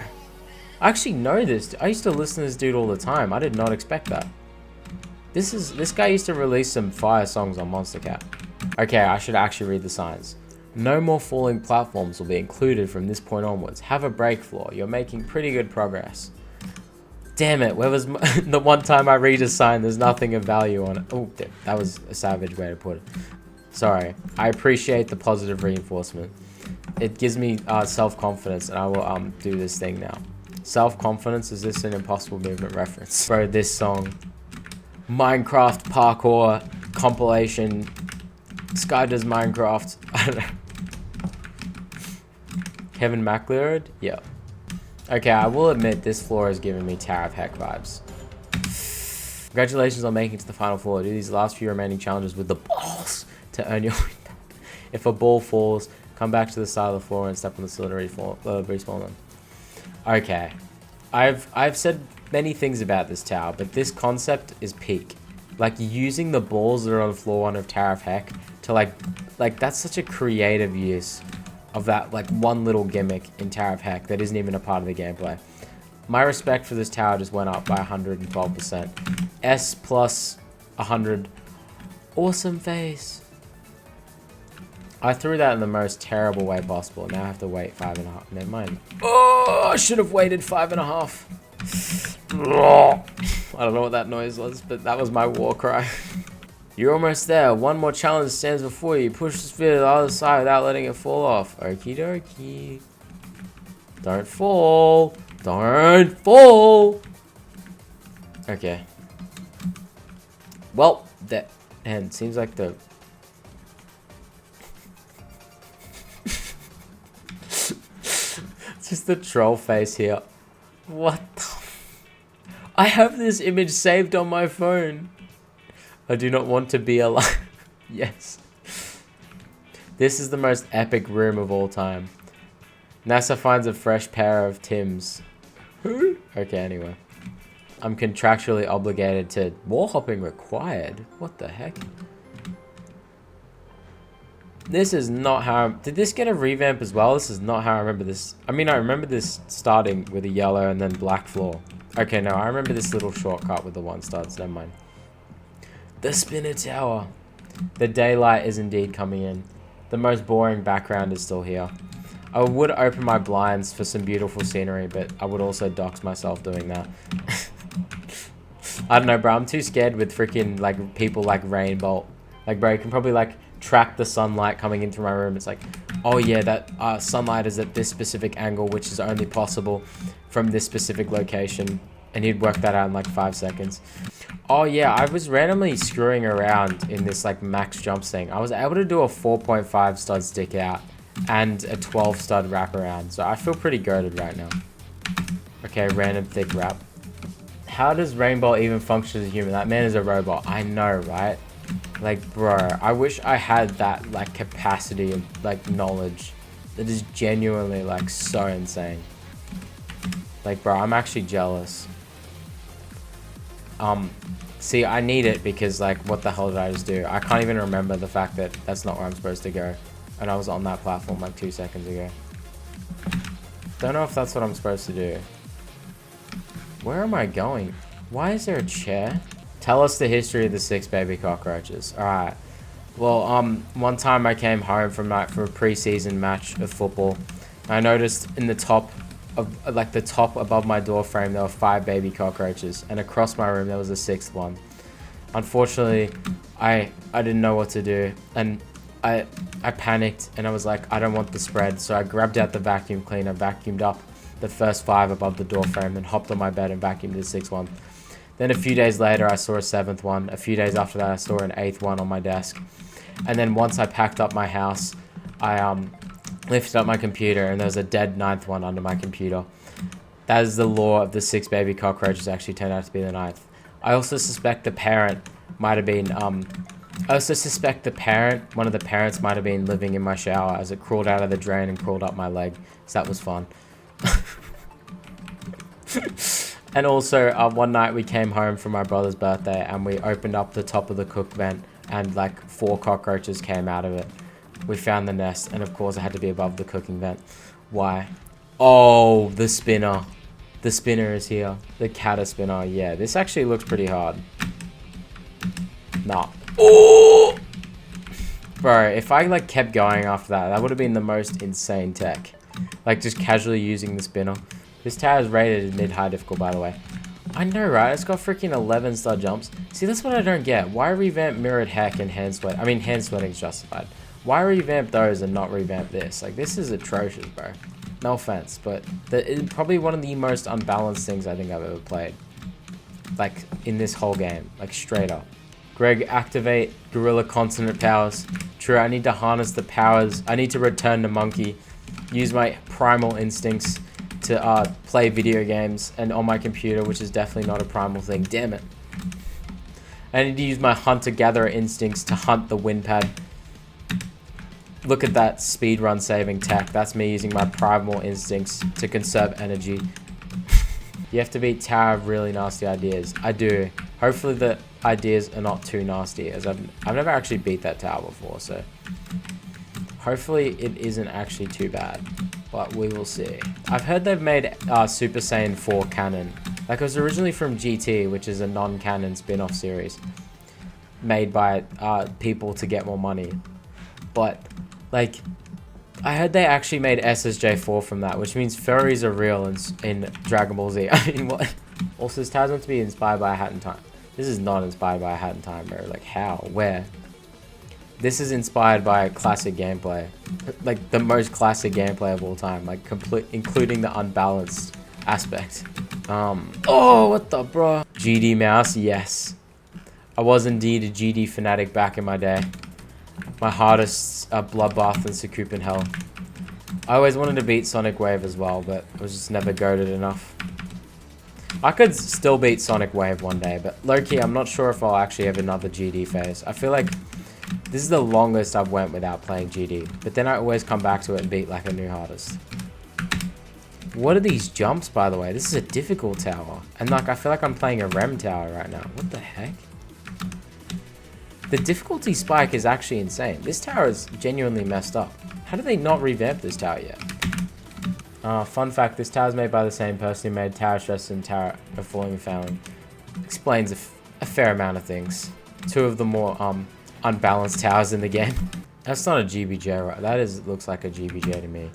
I actually know this. I used to listen to this dude all the time. I did not expect that. This guy used to release some fire songs on Monster Cat. Okay, I should actually read the signs. No more falling platforms will be included from this point onwards. Have a break floor. You're making pretty good progress. Damn it, where was the one time I read a sign, there's nothing of value on it. Oh, that was a savage way to put it. Sorry. I appreciate the positive reinforcement. It gives me self-confidence, and I will do this thing now. Self-confidence, is this an Impossible Movement reference? Bro, this song. Minecraft parkour compilation. Sky does Minecraft. I don't know. Kevin McLeod? Yeah. Okay, I will admit this floor is giving me Tower of Heck vibes. Congratulations on making it to the final floor. Do these last few remaining challenges with the balls to earn your win back. If a ball falls, come back to the side of the floor and step on the cylinder respawn them. Okay. I've said many things about this tower, but this concept is peak. Like, using the balls that are on floor 1 of Tower of Heck to like that's such a creative use of that, like, one little gimmick in Tower of Heck that isn't even a part of the gameplay. My respect for this tower just went up by 112%. S plus 100. Awesome face. I threw that in the most terrible way possible. Now I have to wait 5.5. Never mind. Oh, I should have waited 5.5. I don't know what that noise was, but that was my war cry. You're almost there. One more challenge stands before you. Push the sphere to the other side without letting it fall off. Okie dokie. Don't fall. Don't fall. Okay. Well, that and seems like the it's just the troll face here. What the I have this image saved on my phone. I do not want to be alive. Yes. This is the most epic room of all time. NASA finds a fresh pair of Tims. Who? Okay, anyway. I'm contractually obligated to... Wall hopping required? What the heck? This is not how... Did this get a revamp as well? This is not how I remember this. I mean, I remember this starting with a yellow and then black floor. Okay, no, I remember this little shortcut with the 1 studs. Never mind. The spinner tower. The daylight is indeed coming in. The most boring background is still here. I would open my blinds for some beautiful scenery, but I would also dox myself doing that. I don't know, bro. I'm too scared with freaking, like, people like Rainbow. Like, bro, you can probably, like, track the sunlight coming into my room. It's like, oh, yeah, that sunlight is at this specific angle, which is only possible from this specific location. And he'd work that out in, like, 5 seconds. Oh, yeah, I was randomly screwing around in this, like, max jumps thing. I was able to do a 4.5 stud stick out and a 12 stud wraparound. So I feel pretty goated right now. Okay, random thick wrap. How does Rainbow even function as a human? That man is a robot. I know, right? Like, bro, I wish I had that, like, capacity of, like, knowledge. That is genuinely, like, so insane. Like, bro, I'm actually jealous. See, I need it because, like, what the hell did I just do? I can't even remember the fact that that's not where I'm supposed to go. And I was on that platform, like, 2 seconds ago. Don't know if that's what I'm supposed to do. Where am I going? Why is there a chair? Tell us the history of the 6 baby cockroaches. Alright. Well, one time I came home from a pre-season match of football. I noticed in the top of, like, the top above my door frame, there were 5 baby cockroaches. And across my room, there was a 6th one. Unfortunately, I didn't know what to do. And I panicked and I was like, I don't want the spread. So I grabbed out the vacuum cleaner, vacuumed up the first 5 above the door frame, then hopped on my bed and vacuumed the 6th one. Then a few days later, I saw a 7th one. A few days after that, I saw an 8th one on my desk. And then once I packed up my house, I lifted up my computer and there was a dead 9th one under my computer. That is the lore of the 6 baby cockroaches actually turned out to be the 9th. I also suspect the parent might have been, one of the parents might have been living in my shower as it crawled out of the drain and crawled up my leg. So that was fun. And also, one night we came home from my brother's birthday and we opened up the top of the cook vent and like 4 cockroaches came out of it. We found the nest and of course it had to be above the cooking vent. Why? Oh, the spinner. The spinner is here. The catter spinner. Yeah, this actually looks pretty hard. Nah. Oh! Bro, if I like kept going after that, that would have been the most insane tech. Like just casually using the spinner. This tower is rated mid-high difficult, by the way. I know, right? It's got freaking 11 star jumps. See, that's what I don't get. Why revamp mirrored heck and hand sweat? I mean, hand sweating's justified. Why revamp those and not revamp this? Like, this is atrocious, bro. No offense, but it's probably one of the most unbalanced things I think I've ever played. Like, in this whole game. Like, straight up. Greg, activate gorilla continent powers. True, I need to harness the powers. I need to return to monkey. Use my primal instincts to play video games and on my computer, which is definitely not a primal thing. Damn it. I need to use my hunter-gatherer instincts to hunt the wind pad. Look at that speedrun saving tech. That's me using my primal instincts to conserve energy. You have to beat Tower of really nasty ideas. I do. Hopefully the ideas are not too nasty, as I've never actually beat that tower before, so hopefully it isn't actually too bad. But we will see. I've heard they've made Super Saiyan 4 canon. Like, it was originally from GT, which is a non-canon spin-off series. Made by people to get more money. But, like, I heard they actually made SSJ4 from that, which means furries are real in Dragon Ball Z. I mean, what? Also, this tower's meant to be inspired by a Hat in Time. This is not inspired by a Hat in Time, bro. Like, how? Where? This is inspired by classic gameplay. Like, the most classic gameplay of all time. Like, including the unbalanced aspect. Oh, what the, bro? GD mouse, yes. I was indeed a GD fanatic back in my day. My hardest bloodbath and Sakup in hell. I always wanted to beat Sonic Wave as well, but I was just never goated enough. I could still beat Sonic Wave one day, but low-key, I'm not sure if I'll actually have another GD phase. I feel like this is the longest I've went without playing GD, but then I always come back to it and beat like a new hardest. What are these jumps, by the way? This is a difficult tower. And like, I feel like I'm playing a REM tower right now. What the heck? The difficulty spike is actually insane. This tower is genuinely messed up. How did they not revamp this tower yet? Fun fact, this tower is made by the same person who made Tower of Stress and Tower of Falling and Failing. Explains a fair amount of things. Two of the more unbalanced towers in the game. That's not a GBJ, right? That looks like a GBJ to me.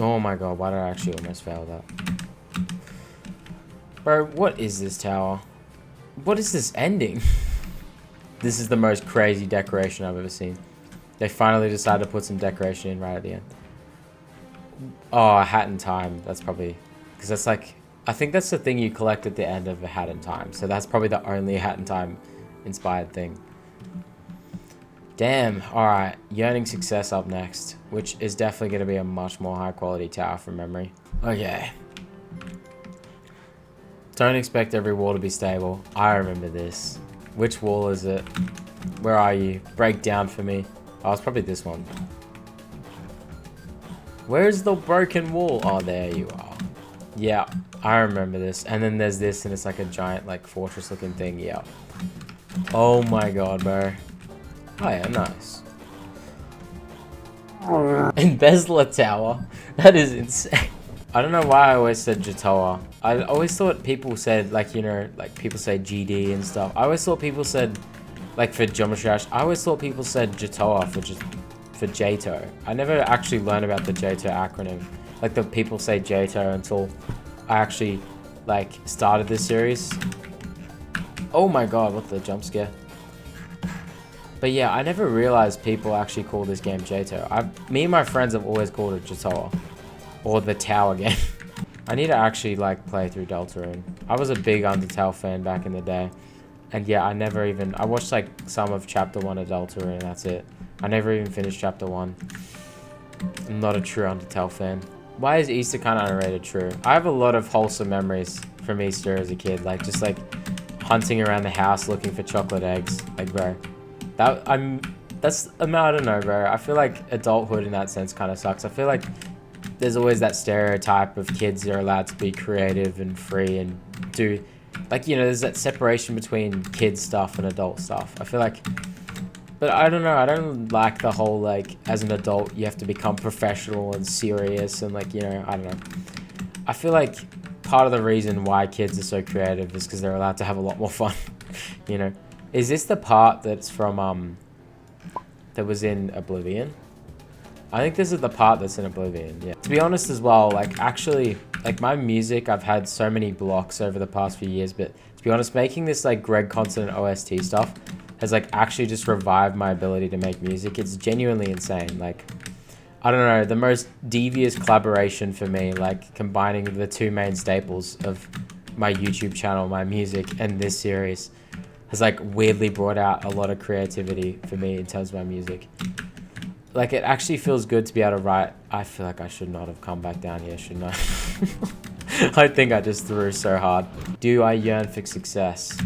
Oh my god, why did I actually almost fail that? Bro, what is this tower? What is this ending? This is the most crazy decoration I've ever seen. They finally decided to put some decoration in right at the end. Oh, a hat in time. That's probably... Because that's like... I think that's the thing you collect at the end of a hat in time. So that's probably the only hat in time inspired thing. Damn. Alright. Yearning Success up next. Which is definitely going to be a much more high quality tower from memory. Okay. Don't expect every wall to be stable. I remember this. Which wall is it? Where are you? Break down for me. Oh, it's probably this one. Where's the broken wall? Oh, there you are. Yeah, I remember this. And then there's this, and it's like a giant, like, fortress-looking thing. Yeah. Oh my god, bro. Oh yeah, nice. Embezzler Tower. That is insane. I don't know why I always said EToH. I always thought people said, like, you know, like people say GD and stuff. I always thought people said, like, for Geometry Dash, I always thought people said EToH for JToH. I never actually learned about the JToH acronym. Like, the people say JToH until I actually, like, started this series. Oh my god, what the jump scare. But yeah, I never realized people actually call this game JToH. Me and my friends have always called it EToH. Or the tower game. I need to actually, like, play through Deltarune. I was a big Undertale fan back in the day. And yeah, I watched, like, some of Chapter 1 of Deltarune, and that's it. I never even finished Chapter 1. I'm not a true Undertale fan. Why is Easter kind of underrated? True. I have a lot of wholesome memories from Easter as a kid. Like, just, like, hunting around the house looking for chocolate eggs. Like, bro. I don't know, bro. I feel like adulthood in that sense kind of sucks. I feel like there's always that stereotype of kids that are allowed to be creative and free and do, like, you know, there's that separation between kids stuff and adult stuff. I feel like, but I don't know, I don't like the whole, like, as an adult, you have to become professional and serious and, like, you know, I don't know. I feel like part of the reason why kids are so creative is because they're allowed to have a lot more fun, you know. Is this the part that's from, that was in Oblivion? I think this is the part that's in Oblivion, yeah. To be honest as well, like, actually, like, my music, I've had so many blocks over the past few years, but to be honest, making this, like, gregcontinent OST stuff has, like, actually just revived my ability to make music. It's genuinely insane. Like, I don't know, the most devious collaboration for me, like, combining the two main staples of my YouTube channel, my music, and this series has, like, weirdly brought out a lot of creativity for me in terms of my music. Like, it actually feels good to be able to write. I feel like I should not have come back down here, shouldn't I? I think I just threw so hard. Do I yearn for success?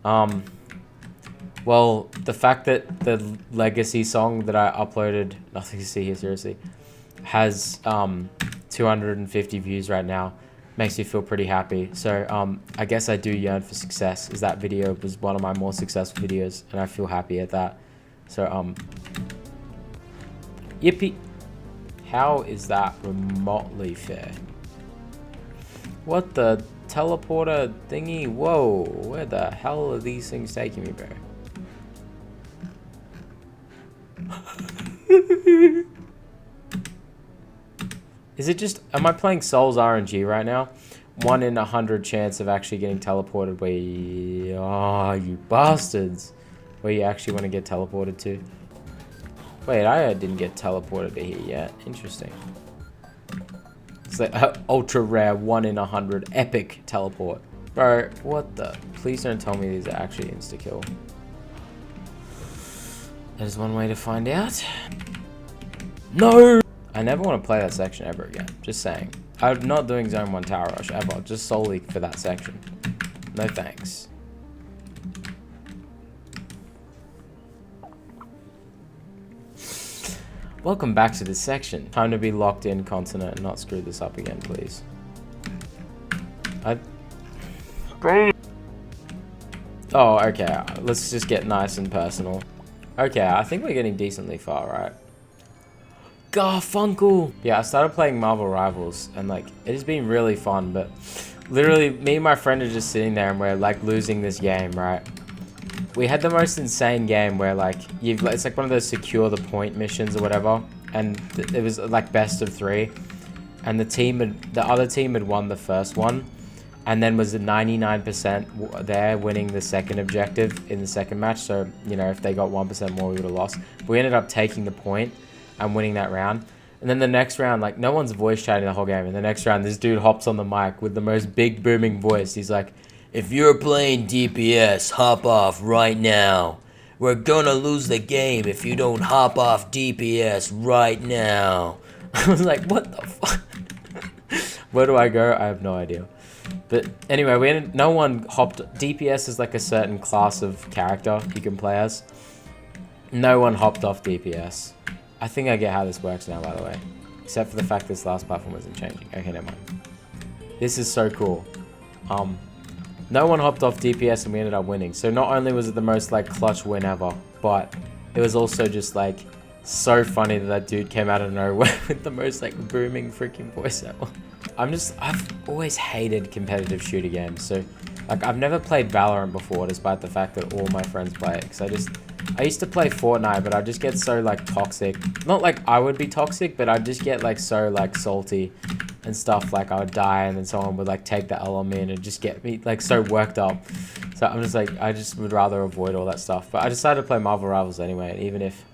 Well, the fact that the legacy song that I uploaded, nothing to see here, seriously, has 250 views right now, makes me feel pretty happy. So I guess I do yearn for success, as that video was one of my more successful videos, and I feel happy at that. So yippee. How is that remotely fair? What the teleporter thingy? Whoa, where the hell are these things taking me, bro? Is it just, am I playing Souls RNG right now? 1 in 100 chance of actually getting teleported where you, oh, you bastards. Where you actually want to get teleported to. Wait, I didn't get teleported to here yet. Interesting. It's like ultra rare 1 in 100 epic teleport. Bro, what the? Please don't tell me these are actually insta-kill. There's one way to find out. No! I never want to play that section ever again. Just saying. I'm not doing Zone 1 Tower Rush ever. Just solely for that section. No thanks. Welcome back to this section. Time to be locked in continent and not screw this up again, please. Oh, okay. Let's just get nice and personal. Okay, I think we're getting decently far, right? Garfunkel! Yeah, I started playing Marvel Rivals, and like, it has been really fun, but literally, me and my friend are just sitting there and we're like losing this game, right? We had the most insane game where like, it's like one of those secure the point missions or whatever, and it was like best of 3, and the other team had won the first one, and then was 99% there winning the second objective in the second match. So, you know, if they got 1% more, we would have lost. But we ended up taking the point and winning that round. And then the next round, like, no one's voice chatting the whole game. And the next round, this dude hops on the mic with the most big booming voice. He's like, if you're playing DPS, hop off right now. We're gonna lose the game if you don't hop off DPS right now. I was like, what the fuck? Where do I go? I have no idea. But anyway, no one hopped. DPS is like a certain class of character you can play as. No one hopped off DPS. I think I get how this works now, by the way. Except for the fact this last platform wasn't changing. Okay, never mind. This is so cool. No one hopped off DPS and we ended up winning. So not only was it the most like clutch win ever, but it was also just like so funny that dude came out of nowhere with the most like booming freaking voice ever. I've always hated competitive shooter games. So like I've never played Valorant before, despite the fact that all my friends play it. Because I used to play Fortnite, but I just get so like toxic. Not like I would be toxic, but I'd just get like so like salty and stuff. Like I would die and then someone would like take the L on me and it'd just get me like so worked up. So I'm just like, I just would rather avoid all that stuff. But I decided to play Marvel Rivals anyway. And even if...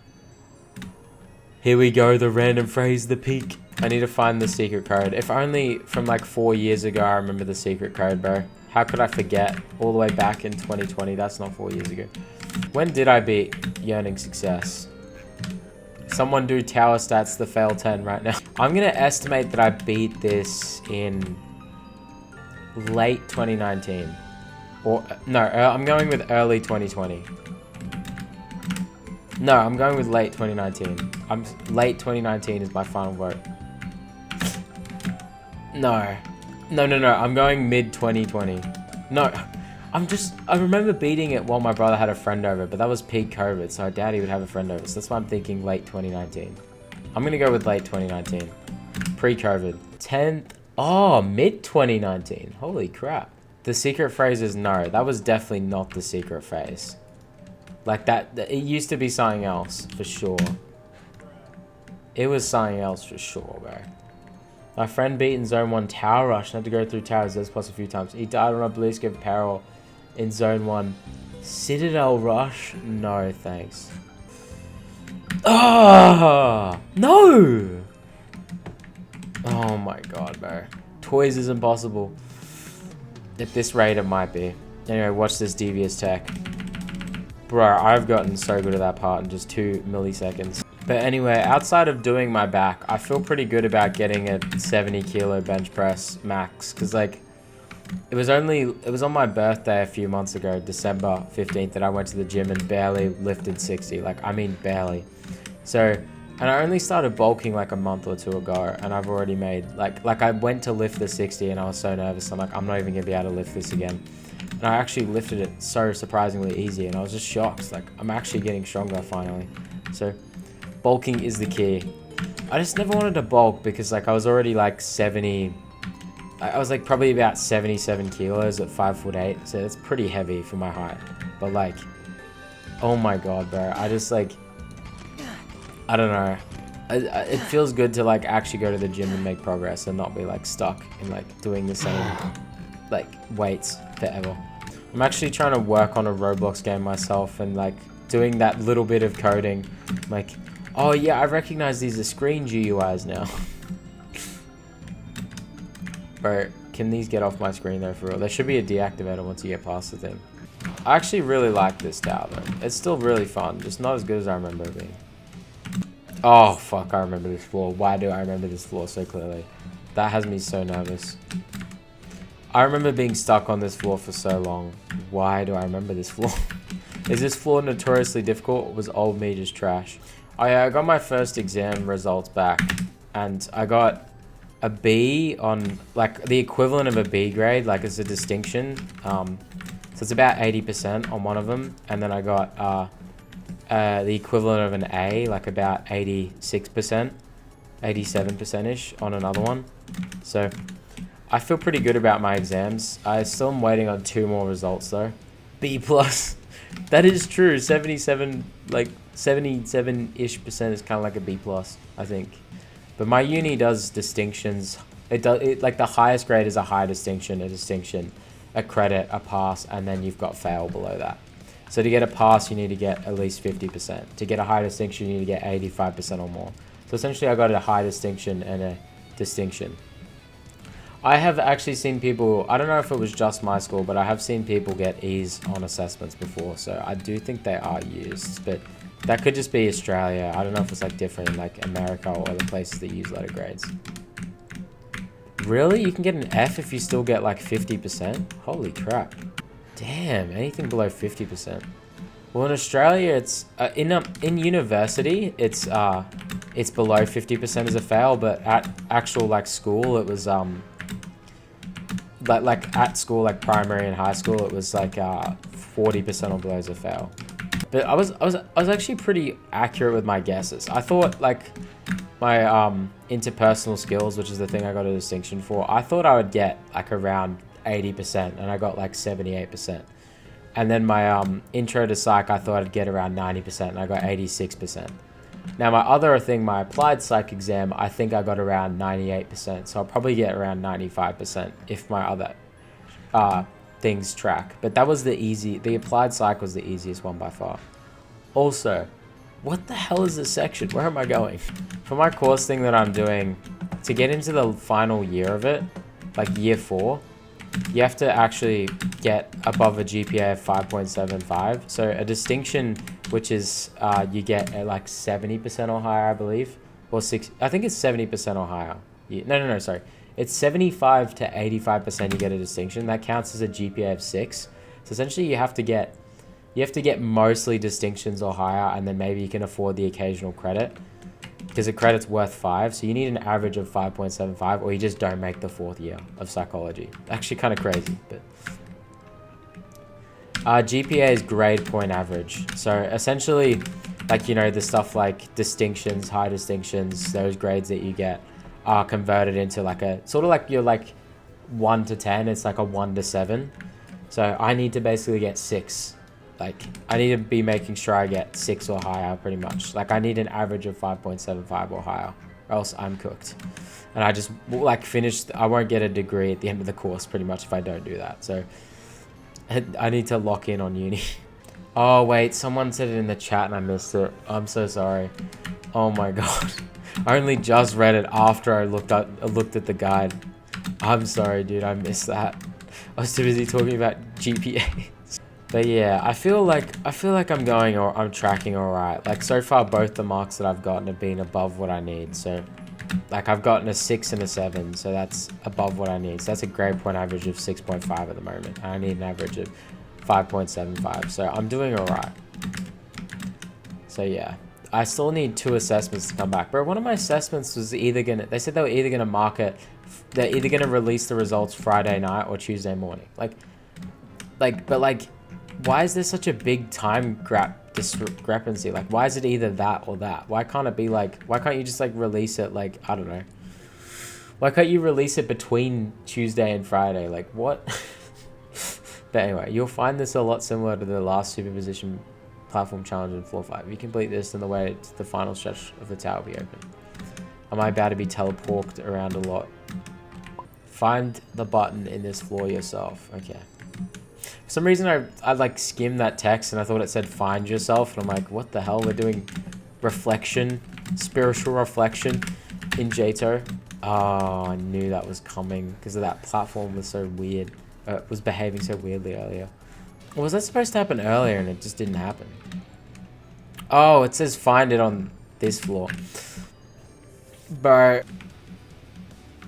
Here we go, the random phrase, the peak. I need to find the secret code. If only from like 4 years ago I remember the secret code, bro. How could I forget? All the way back in 2020. That's not 4 years ago. When did I beat Yearning Success? Someone do tower stats the fail 10 right now. I'm going to estimate that I beat this in late 2019. Or, no, I'm going with early 2020. No, I'm going with late 2019. Late 2019 is my final vote. No. No, I'm going mid 2020. No. I remember beating it while my brother had a friend over, but that was peak COVID, so I doubt he would have a friend over. So that's why I'm thinking late 2019. I'm gonna go with late 2019. Pre-COVID. 10th. Oh, mid 2019. Holy crap. The secret phrase is no. That was definitely not the secret phrase. Like that, it used to be something else, for sure. It was something else for sure, bro. My friend beat in Zone 1 Tower Rush and had to go through Tower Z plus a few times. He died on a blue scope peril in Zone 1. Citadel Rush? No, thanks. Ah, no! Oh my god, bro. Toys is impossible. At this rate, it might be. Anyway, watch this Devious tech. Bro, I've gotten so good at that part in just 2 milliseconds. But anyway, outside of doing my back, I feel pretty good about getting a 70 kilo bench press max. Because like, it was on my birthday a few months ago, December 15th, that I went to the gym and barely lifted 60. Like, I mean barely. So, and I only started bulking like a month or 2 ago. And I've already made, like I went to lift the 60 and I was so nervous. I'm like, I'm not even going to be able to lift this again. And I actually lifted it so surprisingly easy. And I was just shocked. Like, I'm actually getting stronger finally. So, bulking is the key. I just never wanted to bulk because like I was already like 70. I was like probably about 77 kilos at 5'8". So it's pretty heavy for my height. But like, oh my god, bro. I just like, I don't know. It feels good to like actually go to the gym and make progress and not be like stuck in like doing the same like weights forever. I'm actually trying to work on a Roblox game myself and like doing that little bit of coding. Like, oh yeah, I recognize these are screen GUIs now. Bro, can these get off my screen though for real? There should be a deactivator once you get past the thing. I actually really like this tower though. It's still really fun, just not as good as I remember it being. Oh fuck, I remember this floor. Why do I remember this floor so clearly? That has me so nervous. I remember being stuck on this floor for so long. Why do I remember this floor? Is this floor notoriously difficult or was old me just trash? Oh yeah, I got my first exam results back and I got a B on like the equivalent of a B grade, like it's a distinction. So it's about 80% on one of them, and then I got the equivalent of an A, like about 86%, 87%-ish on another one. So I feel pretty good about my exams. I still am waiting on 2 more results though. B+. That is true. 77-ish% is kind of like a B+, I think. But my uni does distinctions. It like the highest grade is a high distinction, a credit, a pass, and then you've got fail below that. So to get a pass, you need to get at least 50%. To get a high distinction, you need to get 85% or more. So essentially, I got a high distinction and a distinction. I have actually seen people, I don't know if it was just my school, but I have seen people get E's on assessments before. So I do think they are used, but that could just be Australia. I don't know if it's like different in like America or other places that use letter grades. Really? You can get an F if you still get like 50%? Holy crap. Damn, anything below 50%. Well, in Australia, it's in university, it's below 50% as a fail, but at actual like school, it was like at school, like primary and high school, it was like 40% or below as a fail. But I was actually pretty accurate with my guesses. I thought like my interpersonal skills, which is the thing I got a distinction for, I thought I would get like around 80%, and I got like 78%. And then my intro to psych, I thought I'd get around 90%, and I got 86%. Now my other thing, my applied psych exam, I think I got around 98%, so I'll probably get around 95% if my other things track. But that was the applied psych was the easiest one by far. Also, what the hell is this section? Where am I going? For my course thing that I'm doing, to get into the final year of it, like year 4, you have to actually get above a GPA of 5.75. So a distinction, which is you get at like 70% or higher, I believe, or 6. I think it's 70% or higher. No, sorry. It's 75 to 85% you get a distinction. That counts as a GPA of 6. So essentially, you have to get mostly distinctions or higher, and then maybe you can afford the occasional credit, because a credit's worth 5, so you need an average of 5.75, or you just don't make the 4th year of psychology. Actually kind of crazy, but GPA is grade point average. So essentially, like, you know, the stuff like distinctions, high distinctions, those grades that you get are converted into like a sort of like you're like 1 to 10. It's like a 1 to 7. So I need to basically get 6. Like, I need to be making sure I get 6 or higher, pretty much. Like, I need an average of 5.75 or higher, or else I'm cooked. And I just, like, I won't get a degree at the end of the course, pretty much, if I don't do that. So, I need to lock in on uni. Oh, wait, someone said it in the chat and I missed it. I'm so sorry. Oh, my God. I only just read it after I looked at the guide. I'm sorry, dude, I missed that. I was too busy talking about GPA. But yeah, I feel like I'm tracking all right. Like, so far, both the marks that I've gotten have been above what I need. So, like, I've gotten a 6 and a 7, so that's above what I need. So that's a grade point average of 6.5 at the moment. And I need an average of 5.75. So I'm doing all right. So yeah, I still need 2 assessments to come back. Bro, one of my assessments was they said they were either gonna they're either gonna release the results Friday night or Tuesday morning. But why is there such a big time discrepancy? Like, why is it either that or that? Why can't it be like, why can't you just like release it, like, I don't know. Why can't you release it between Tuesday and Friday? Like, what? But anyway, you'll find this a lot similar to the last superposition platform challenge in floor 5. If you complete this, then the way to the final stretch of the tower will be open. Am I about to be teleported around a lot? Find the button in this floor yourself. Okay. For some reason, I like skimmed that text and I thought it said find yourself. And I'm like, what the hell? We're doing reflection, spiritual reflection in EToH. Oh, I knew that was coming because of that platform was so weird. Was behaving so weirdly earlier. Or was that supposed to happen earlier and it just didn't happen? Oh, it says find it on this floor. But,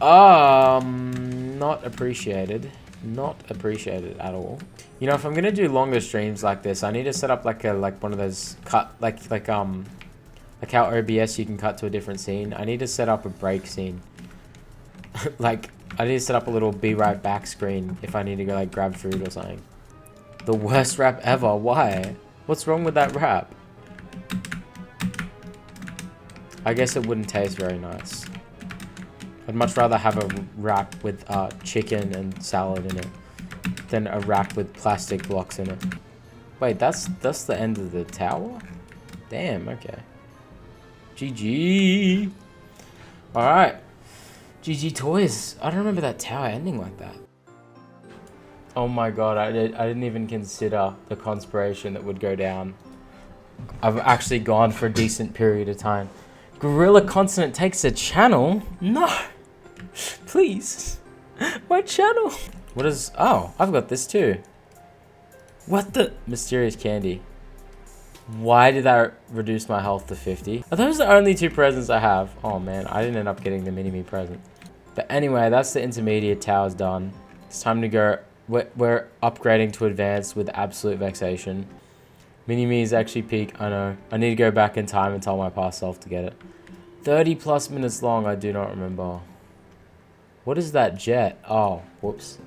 not appreciated. Not appreciated at all. You know, if I'm gonna do longer streams like this, I need to set up like one of those like how OBS you can cut to a different scene. I need to set up a break scene. Like, I need to set up a little be right back screen if I need to go like grab food or something. The worst rap ever. Why? What's wrong with that rap? I guess it wouldn't taste very nice. I'd much rather have a wrap with chicken and salad in it than a wrap with plastic blocks in it. Wait, that's the end of the tower? Damn, okay. GG. Alright. GG toys. I don't remember that tower ending like that. Oh my god, I didn't even consider the conspiration that would go down. I've actually gone for a decent period of time. Gregcontinent takes a channel? No. Please. My channel. What is... Oh, I've got this too. What the... Mysterious candy. Why did that reduce my health to 50? Are those the only 2 presents I have? Oh man, I didn't end up getting the mini-me present. But anyway, that's the intermediate towers done. It's time to go... We're upgrading to advanced with absolute vexation. Mini-me is actually peak, I know. I need to go back in time and tell my past self to get it. 30 plus minutes long, I do not remember. What is that jet? Oh, whoops.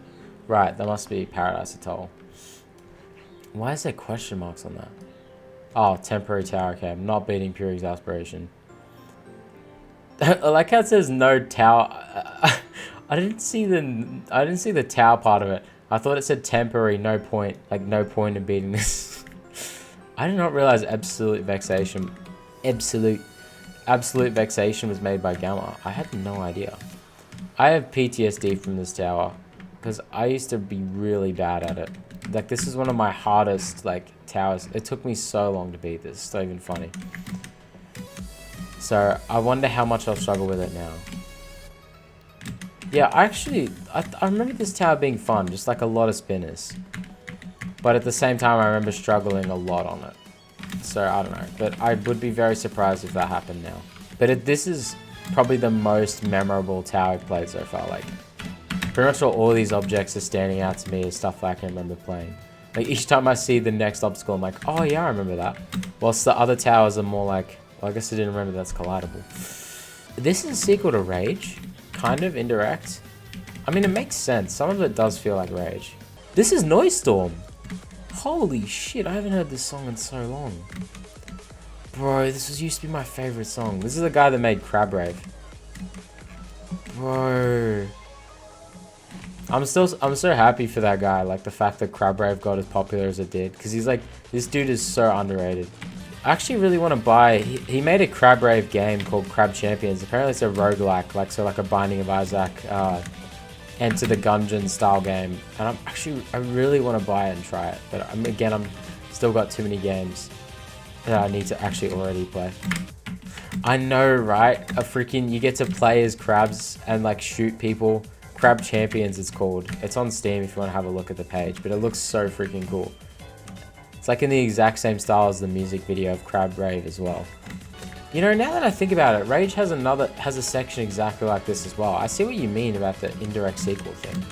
Right, that must be Paradise Atoll. Why is there question marks on that? Oh, temporary tower. Okay, I'm not beating pure exasperation. I like how it says no tower. I didn't see the tower part of it. I thought it said temporary, no point. Like no point in beating this. I did not realize absolute vexation was made by Gamma. I had no idea. I have PTSD from this tower because I used to be really bad at it. Like this is one of my hardest like towers. It took me so long to beat this. It's not even funny. So I wonder how much I'll struggle with it now. Yeah, I remember this tower being fun, just like a lot of spinners. But at the same time, I remember struggling a lot on it. So I don't know, but I would be very surprised if that happened now. But this is probably the most memorable tower I've played so far. Like pretty much all these objects are standing out to me as stuff I can remember playing. Like each time I see the next obstacle, I'm like, oh yeah, I remember that. Whilst the other towers are more like, well, I guess I didn't remember that's collidable. This is a sequel to Rage, kind of indirect. I mean, it makes sense. Some of it does feel like Rage. This is Noise Storm. Holy shit, I haven't heard this song in so long. Bro, used to be my favorite song. This is the guy that made Crab Rave. Bro. I'm so happy for that guy, like the fact that Crab Rave got as popular as it did. Because he's like, this dude is so underrated. I actually really want to buy, he made a Crab Rave game called Crab Champions. Apparently it's a roguelike, like a Binding of Isaac, Enter the Gungeon style game. And I really want to buy it and try it. But I'm still got too many games that I need to actually already play. I know, right? You get to play as crabs and like shoot people. Crab Champions it's called. It's on Steam if you want to have a look at the page, but it looks so freaking cool. It's like in the exact same style as the music video of Crab Rave as well. You know, now that I think about it, Rage has a section exactly like this as well. I see what you mean about the indirect sequel thing.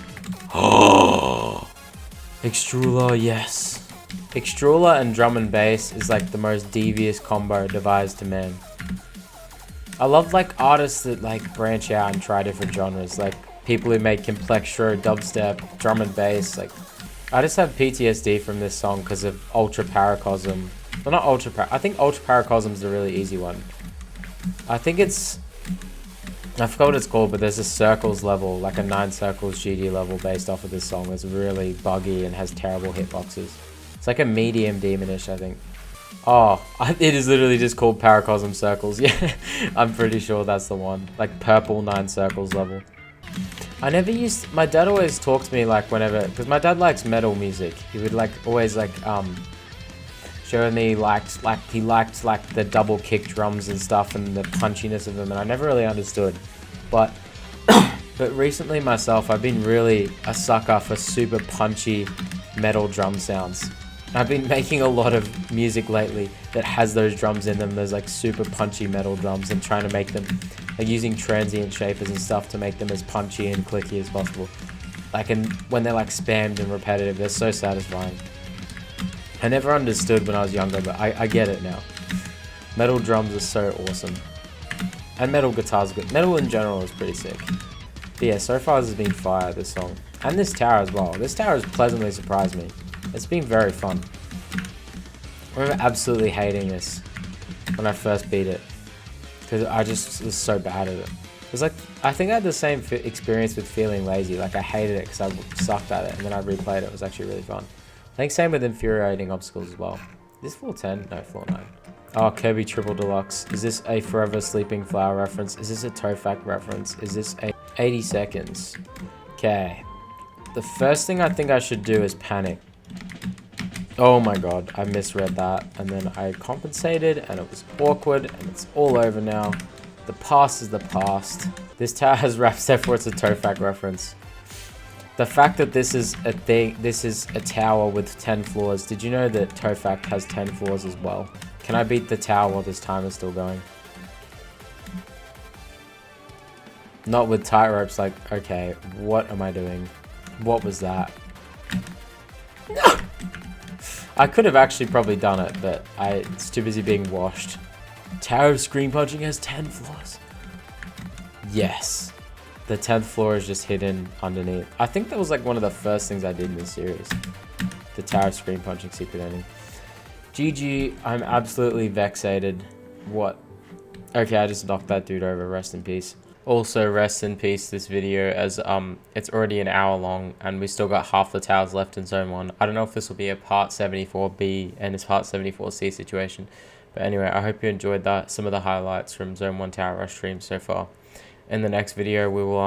Oh, Extrula, yes. Extrula and drum and bass is like the most devious combo devised to man. I love like artists that like branch out and try different genres, like people who make complextro, dubstep, drum and bass. Like, I just have PTSD from this song because of Ultra Paracosm. Well, not Ultra I think Ultra Paracosm is a really easy one. I think it's... I forgot what it's called, but there's a Circles level, like a 9 Circles GD level based off of this song. It's really buggy and has terrible hitboxes. It's like a medium demonish, I think. Oh, it is literally just called Paracosm Circles. Yeah, I'm pretty sure that's the one. Like purple 9 Circles level. I never used... My dad always talked to me like whenever... Because my dad likes metal music. He would like always like show me he liked like the double kick drums and stuff and the punchiness of them, and I never really understood. But recently myself, I've been really a sucker for super punchy metal drum sounds. I've been making a lot of music lately that has those drums in them. There's like super punchy metal drums and trying to make them, like using transient shapers and stuff to make them as punchy and clicky as possible. Like, and when they're like spammed and repetitive, they're so satisfying. I never understood when I was younger, but I get it now. Metal drums are so awesome. And metal guitars are good. Metal in general is pretty sick. But yeah, so far this has been fire, this song. And this tower as well. This tower has pleasantly surprised me. It's been very fun. I remember absolutely hating this when I first beat it, because I just was so bad at it. It was like, I think I had the same experience with feeling lazy. Like I hated it because I sucked at it, and then I replayed it. It was actually really fun. I think same with infuriating obstacles as well. Is this floor 10? No, floor 9. Oh, Kirby Triple Deluxe. Is this a Forever Sleeping Flower reference? Is this a ToAV reference? Is this a 80 seconds? Okay. The first thing I think I should do is panic. Oh my god, I misread that, and then I compensated, and it was awkward, and it's all over now. The past is the past. This tower has raps, therefore it's a ToAV reference. The fact that this is a thing, this is a tower with 10 floors. Did you know that ToAV has 10 floors as well? Can I beat the tower while this time is still going? Not with tight ropes, like, okay, what am I doing? What was that? No! I could have actually probably done it, but it's too busy being washed. Tower of Screen Punching has 10 floors. Yes. The 10th floor is just hidden underneath. I think that was like one of the first things I did in this series. The Tower of Screen Punching secret ending. GG, I'm absolutely vexated. What? Okay, I just knocked that dude over. Rest in peace. Also, rest in peace this video, as it's already an hour long and we still got half the towers left in zone 1. I don't know if this will be a part 74B and it's part 74C situation, but anyway, I hope you enjoyed that, some of the highlights from zone 1 tower rush stream so far. In the next video we will